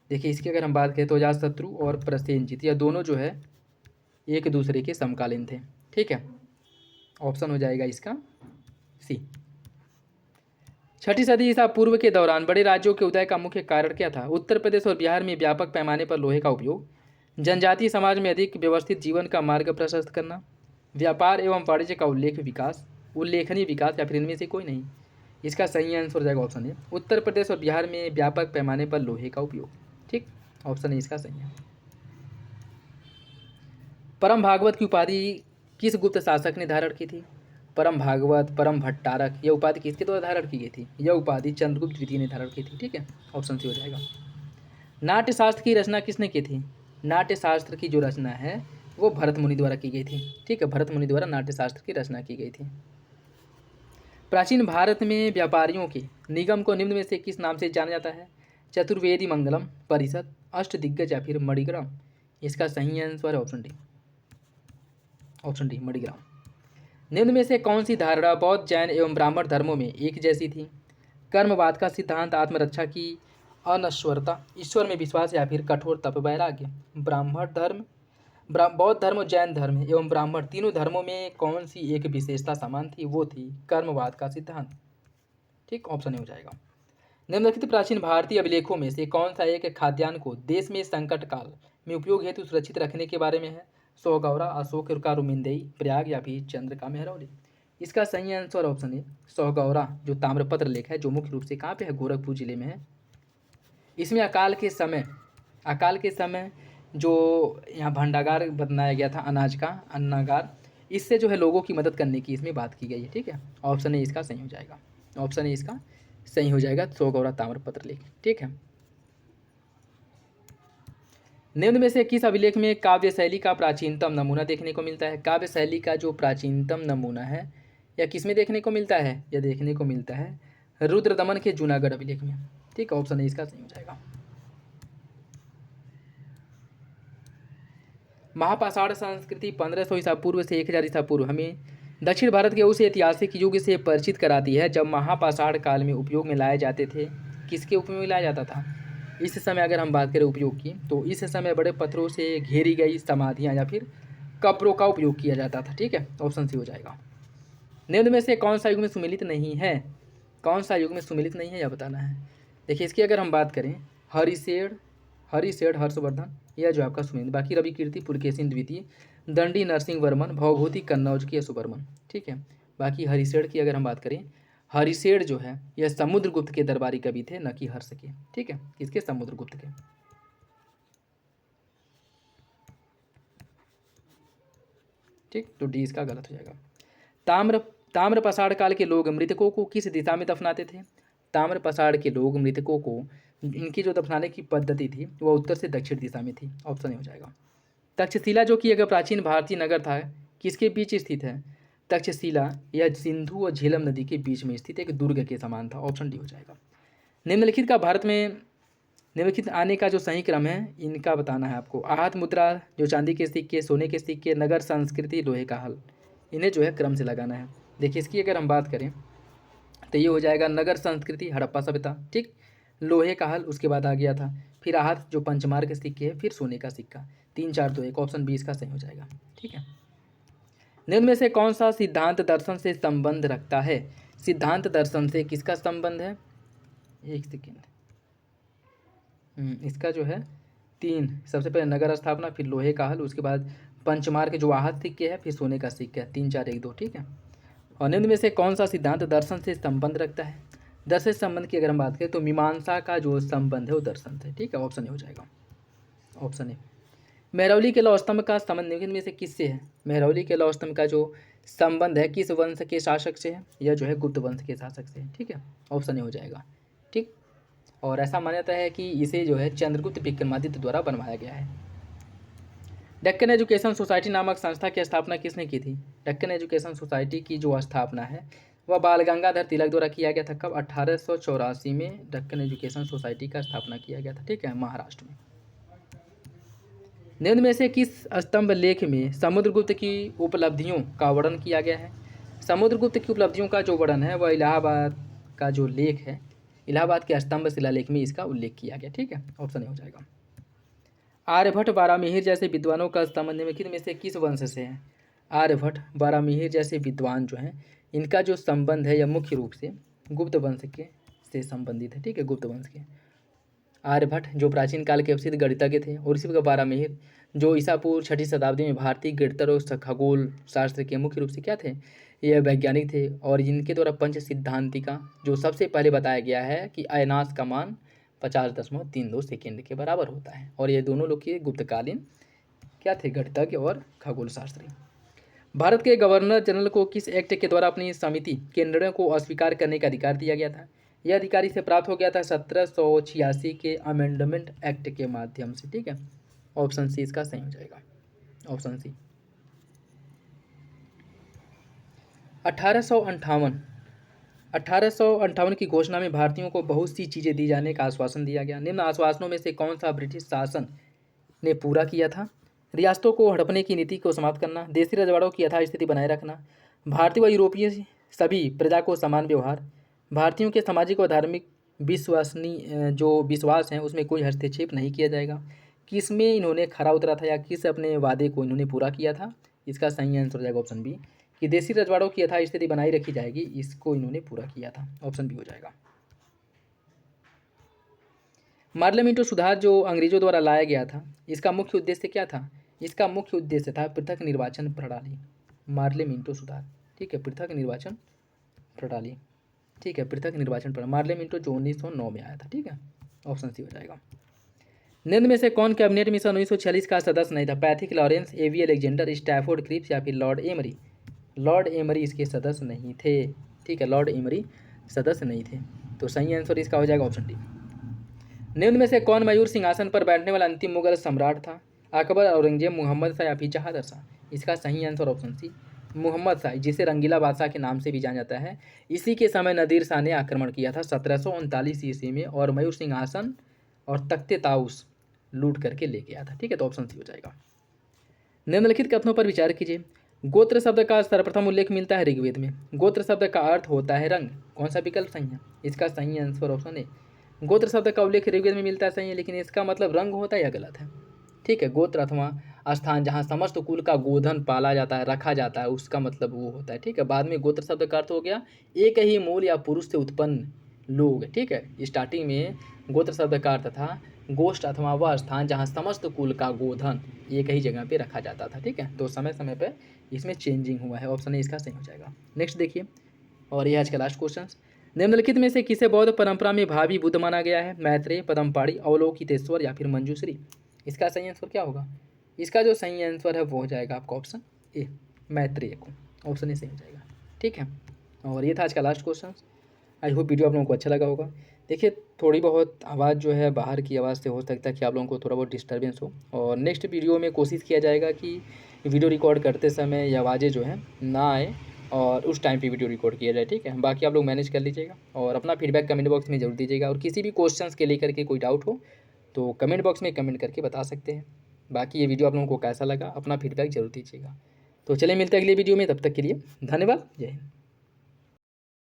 देखिए, इसकी अगर हम बात करें तो अजातशत्रु और प्रसेनजीत यह दोनों जो है एक दूसरे के समकालीन थे। ठीक है, ऑप्शन हो जाएगा इसका सी। 6ठी सदी ईसा पूर्व के दौरान बड़े राज्यों के उदय का मुख्य कारण क्या था? उत्तर प्रदेश और बिहार में व्यापक पैमाने पर लोहे का उपयोग, जनजातीय समाज में अधिक व्यवस्थित जीवन का मार्ग प्रशस्त करना, व्यापार एवं वाणिज्य का उल्लेखनीय विकास, या फिर इनमें से कोई नहीं। इसका सही आंसर हो जाएगा ऑप्शन ए, उत्तर प्रदेश और बिहार में व्यापक पैमाने पर लोहे का उपयोग। ठीक, ऑप्शन ए इसका सही है। परम भागवत की उपाधि किस गुप्त शासक ने धारण की थी? परम भागवत, परम भट्टारक, यह उपाधि किसके द्वारा धारण की गई थी? यह उपाधि चंद्रगुप्त द्वितीय ने धारण की थी। ठीक है, ऑप्शन सी हो जाएगा। नाट्यशास्त्र की रचना किसने की थी? नाट्यशास्त्र की जो रचना है वो भरत मुनि द्वारा की गई थी। ठीक है, भरत मुनि द्वारा नाट्यशास्त्र की रचना की गई थी। प्राचीन भारत में व्यापारियों के निगम को निम्न में से किस नाम से जाना जाता है? चतुर्वेदी मंगलम परिषद, अष्टदिग्गज या फिर मणिग्राम? इसका सही आंसर है option D. Option D Manigram. निम्न में से कौन सी धारणा बौद्ध, जैन एवं ब्राह्मण धर्मों में एक जैसी थी? कर्मवाद का सिद्धांत, आत्मरक्षा की अनश्वरता, ईश्वर में विश्वास या फिर कठोर तप वैराग्य? ब्राह्मण धर्म, बौद्ध धर्म और जैन धर्म एवं ब्राह्मण तीनों धर्मों में कौन सी एक विशेषता समान थी? वो थी कर्मवाद का सिद्धांत। ठीक, ऑप्शन ए हो जाएगा। निम्नलिखित प्राचीन भारतीय अभिलेखों में से कौन सा एक खाद्यान्न को देश में संकट काल में उपयोग हेतु सुरक्षित रखने के बारे में है? सौगौरा, अशोक का रुमिंदेई, प्रयाग या फिर चंद्र का मेहरौली? इसका सही आंसर ऑप्शन ए सौगौरा, जो ताम्रपत्र लेख है, जो मुख्य रूप से कहाँ पे है? गोरखपुर जिले में है। इसमें अकाल के समय जो यहाँ भंडागार बनाया गया था अनाज का, अन्नागार, इससे जो है लोगों की मदद करने की इसमें बात की गई है। ठीक है, ऑप्शन ए इसका सही हो जाएगा। ऑप्शन ए इसका सही हो जाएगा, सौगौरा ताम्रपत्र लेख। ठीक है, निम्न में से किस अभिलेख में काव्य शैली का प्राचीनतम नमूना देखने को मिलता है? काव्य शैली का जो प्राचीनतम नमूना है या किस में देखने को मिलता है? यह देखने को मिलता है रुद्रदमन के जूनागढ़ अभिलेख में। ठीक है, ऑप्शन ए इसका सही हो जाएगा। महापाषाण संस्कृति 1500 ईसा पूर्व से 1000 ईसा पूर्व हमें दक्षिण भारत के उस ऐतिहासिक युग से परिचित कराती है जब महापाषाण काल में उपयोग में लाए जाते थे। किसके उपयोग में लाया जाता था इस समय? अगर हम बात करें उपयोग की, तो इस समय बड़े पत्थरों से घेरी गई समाधियाँ या फिर कब्रों का उपयोग किया जाता था। ठीक है, ऑप्शन सी हो जाएगा। निम्न में से कौन सा युग में सुमिलित नहीं है? कौन सा युग में सुमिलित नहीं है यह बताना है। देखिए, इसकी अगर हम बात करें, हरिशेड हर्षवर्धन, यह जो आपका सुमेंद्र, बाकी रवि कीर्ति पुलकेशिन द्वितीय, दंडी नरसिंह वर्मन, भवभूति कन्नौज की सुबर्मन। ठीक है, बाकी हरिशेड की अगर हम बात करें, हरिशेड जो है यह समुद्रगुप्त के दरबारी कवि थे, न कि हर्ष के। ठीक है, किसके? समुद्रगुप्त के। ठीक, तो डी इसका गलत हो जाएगा। ताम्रपाषाण काल के लोग मृतकों को किस दिशा में दफनाते थे? ताम्रपाषाण के लोग मृतकों को, इनकी जो दफनाने की पद्धति थी वह उत्तर से दक्षिण दिशा में थी। ऑप्शन ए हो जाएगा। तक्षशिला जो कि एक प्राचीन भारतीय नगर था, किसके बीच स्थित है? तक्षशिला यह सिंधु और झेलम नदी के बीच में स्थित एक दुर्ग के समान था। ऑप्शन डी हो जाएगा। निम्नलिखित का भारत में निम्नलिखित आने का जो सही क्रम है इनका बताना है आपको। आहत मुद्रा, जो चांदी के सिक्के, सोने के सिक्के, नगर संस्कृति, लोहे का हल, इन्हें जो है क्रम से लगाना है। देखिए, इसकी अगर हम बात करें तो ये हो जाएगा नगर संस्कृति, हड़प्पा सभ्यता। ठीक, लोहे का हल उसके बाद आ गया था, फिर आहत जो पंचमार के सिक्के है, फिर सोने का सिक्का। 3 4 2 1, ऑप्शन 20 का सही हो जाएगा। ठीक है, निम्न में से कौन सा सिद्धांत दर्शन से संबंध रखता है? सिद्धांत दर्शन से किसका संबंध है? एक सेकेंड, इसका जो है 3, सबसे पहले नगर स्थापना, फिर लोहे का हल, उसके बाद पंचमार के जो आहत सिक्के है, फिर सोने का सिक्का। 3 4 1 2। ठीक है, और निम्न में से कौन सा सिद्धांत दर्शन से संबंध रखता है? दर्शन से संबंध की अगर हम बात करें तो मीमांसा का जो संबंध है वो दर्शन से। ठीक है, ऑप्शन ए हो जाएगा। Option A. मेहरौली के लौह स्तंभ का संबंध निम्न में से किससे है? मेहरौली के लौह स्तंभ का जो संबंध है किस वंश के शासक से है? यह जो है गुप्त वंश के शासक से है। ठीक है, ऑप्शन ए हो जाएगा। ठीक, और ऐसा माना जाता है कि इसे जो है चंद्रगुप्त विक्रमादित्य द्वारा बनवाया गया है। डेक्कन एजुकेशन सोसाइटी नामक संस्था की स्थापना किसने की थी? डेक्कन एजुकेशन सोसाइटी की जो स्थापना है वह बाल गंगाधर तिलक द्वारा किया गया था। कब? 1884 में डेक्कन एजुकेशन सोसाइटी का स्थापना किया गया था। ठीक है, महाराष्ट्र में। निम्न में से किस स्तंभ लेख में समुद्रगुप्त की उपलब्धियों का वर्णन किया गया है? समुद्रगुप्त की उपलब्धियों का जो वर्णन है वह इलाहाबाद का जो लेख है, इलाहाबाद के स्तंभ शिलालेख में इसका उल्लेख किया गया। ठीक है, ऑप्शन ए हो जाएगा। आर्यभट्ट, बारामिहिर जैसे विद्वानों का संबंध निम्नलिखित में से किस वंश से है? आर्यभट्ट, बारामिहिर जैसे विद्वान जो हैं इनका जो संबंध है यह मुख्य रूप से गुप्त वंश के से संबंधित है। ठीक है, गुप्त वंश के। आर्यभट्ट जो प्राचीन काल के प्रसिद्ध गणितज्ञ थे, और इसी प्रकार बारामिहिर जो ईसा पूर्व 6वीं शताब्दी में भारतीय गणितज्ञ और खगोल शास्त्र के मुख्य रूप से क्या थे? यह वैज्ञानिक थे, और इनके द्वारा पंच सिद्धांतिका जो सबसे पहले बताया गया है कि अयनाश का मान 50.32 सेकेंड के बराबर होता है, और ये दोनों लोग के गुप्तकालीन क्या थे? गणितज्ञ और खगोल शास्त्री। भारत के गवर्नर जनरल को किस एक्ट के द्वारा अपनी समिति के निर्णयों को अस्वीकार करने का अधिकार दिया गया था? यह अधिकार इसे प्राप्त हो गया था 1786 के अमेंडमेंट एक्ट के माध्यम से। ठीक है, ऑप्शन सी इसका सही हो जाएगा। ऑप्शन सी। 1858 1858 की घोषणा में भारतीयों को बहुत सी चीज़ें दी जाने का आश्वासन दिया गया। निम्न आश्वासनों में से कौन सा ब्रिटिश शासन ने पूरा किया था? रियासतों को हड़पने की नीति को समाप्त करना, देशी रजवाड़ों की यथास्थिति बनाए रखना, भारतीय व यूरोपीय सभी प्रजा को समान व्यवहार, भारतीयों के सामाजिक और धार्मिक विश्वसनीय जो विश्वास हैं उसमें कोई हस्तक्षेप नहीं किया जाएगा। किसमें इन्होंने खरा उतरा था या किस अपने वादे को इन्होंने पूरा किया था? इसका सही आंसर हो जाएगा ऑप्शन बी, कि देशी रजवाड़ों की यथास्थिति बनाई रखी जाएगी, इसको इन्होंने पूरा किया था। ऑप्शन बी हो जाएगा। पार्लियामेंटो सुधार जो अंग्रेजों द्वारा लाया गया था, इसका मुख्य उद्देश्य क्या था? इसका मुख्य उद्देश्य था पृथक निर्वाचन प्रणाली। पार्लियामेंटो सुधार, ठीक है, पृथक निर्वाचन प्रणाली, ठीक है, पृथक निर्वाचन प्रणाली पार्लियामेंटो जो 1909 में आया था, ठीक है, ऑप्शन सी हो जाएगा। निम्न में से कौन कैबिनेट मिशन 1946 का सदस्य नहीं था? पैथिक लॉरेंस, एवी अलेक्जेंडर, स्टैफोर्ड क्रिप्स या फिर लॉर्ड एमरी? लॉर्ड एमरी इसके सदस्य नहीं थे, ठीक है, लॉर्ड एमरी सदस्य नहीं थे। तो सही आंसर इसका हो जाएगा ऑप्शन डी। निम्न में से कौन मयूर सिंहासन पर बैठने वाला अंतिम मुगल सम्राट था? अकबर, औरंगजेब, मोहम्मद शाह या फिर जहांगीर शाह? इसका सही answer option C, Mohammad Shah, जिसे रंगीला बादशाह के नाम से भी जाना जाता है। इसी के समय नादिर शाह ने आक्रमण किया था 1739 ईस्वी में और मयूर सिंहासन और तख्ते ताउस लूट करके ले गया था, ठीक है, तो ऑप्शन सी हो जाएगा। निम्नलिखित कथनों पर विचार कीजिए। गोत्र शब्द का सर्वप्रथम उल्लेख मिलता है ऋग्वेद में। गोत्र शब्द का अर्थ होता है रंग। कौन सा विकल्प सही है? इसका सही आंसर ऑप्शन ए। गोत्र शब्द का उल्लेख ऋग्वेद में मिलता है, सही है, लेकिन इसका मतलब रंग होता है या गलत है? ठीक है, गोत्र अथवा स्थान जहाँ समस्त कुल का गोधन पाला जाता है, रखा जाता है, उसका मतलब वो होता है, ठीक है। बाद में गोत्र शब्द का अर्थ हो गया एक ही मूल या पुरुष से उत्पन्न लोग, ठीक है। स्टार्टिंग में गोत्र शब्द का अर्थ था गोष्ठ अथवा वह स्थान जहाँ समस्त कुल का गोधन एक ही जगह पे रखा जाता था, ठीक है। तो समय समय पे इसमें चेंजिंग हुआ है, ऑप्शन ए इसका सही हो जाएगा। नेक्स्ट देखिए, और ये आज का लास्ट क्वेश्चन। निम्नलिखित में से किसे बौद्ध परंपरा में भावी बुद्ध माना गया है? मैत्रेय, पदमपाड़ी, अवलोकितेश्वर या फिर मंजूश्री? इसका सही आंसर क्या होगा? इसका जो सही आंसर है वो हो जाएगा आपका ऑप्शन ए, मैत्रेय को, ऑप्शन ए सही हो जाएगा, ठीक है। और ये था आज का last question. I hope video आप लोगों को अच्छा लगा होगा। देखिए, थोड़ी बहुत आवाज़ जो है बाहर की आवाज़ से हो सकता है कि आप लोगों को थोड़ा बहुत डिस्टर्बेंस हो, और नेक्स्ट वीडियो में कोशिश किया जाएगा कि वीडियो रिकॉर्ड करते समय ये आवाज़ें जो हैं ना आए और उस टाइम पे वीडियो रिकॉर्ड किया जाए, ठीक है। बाकी आप लोग मैनेज कर लीजिएगा और अपना फीडबैक कमेंट बॉक्स में जरूर दीजिएगा, और किसी भी क्वेश्चंस के लेकर के कोई डाउट हो तो कमेंट बॉक्स में कमेंट करके बता सकते हैं। बाकी ये वीडियो आप लोगों को कैसा लगा, अपना फीडबैक जरूर दीजिएगा। तो चलिए मिलते हैं अगली वीडियो में, तब तक के लिए धन्यवाद, जय हिंद।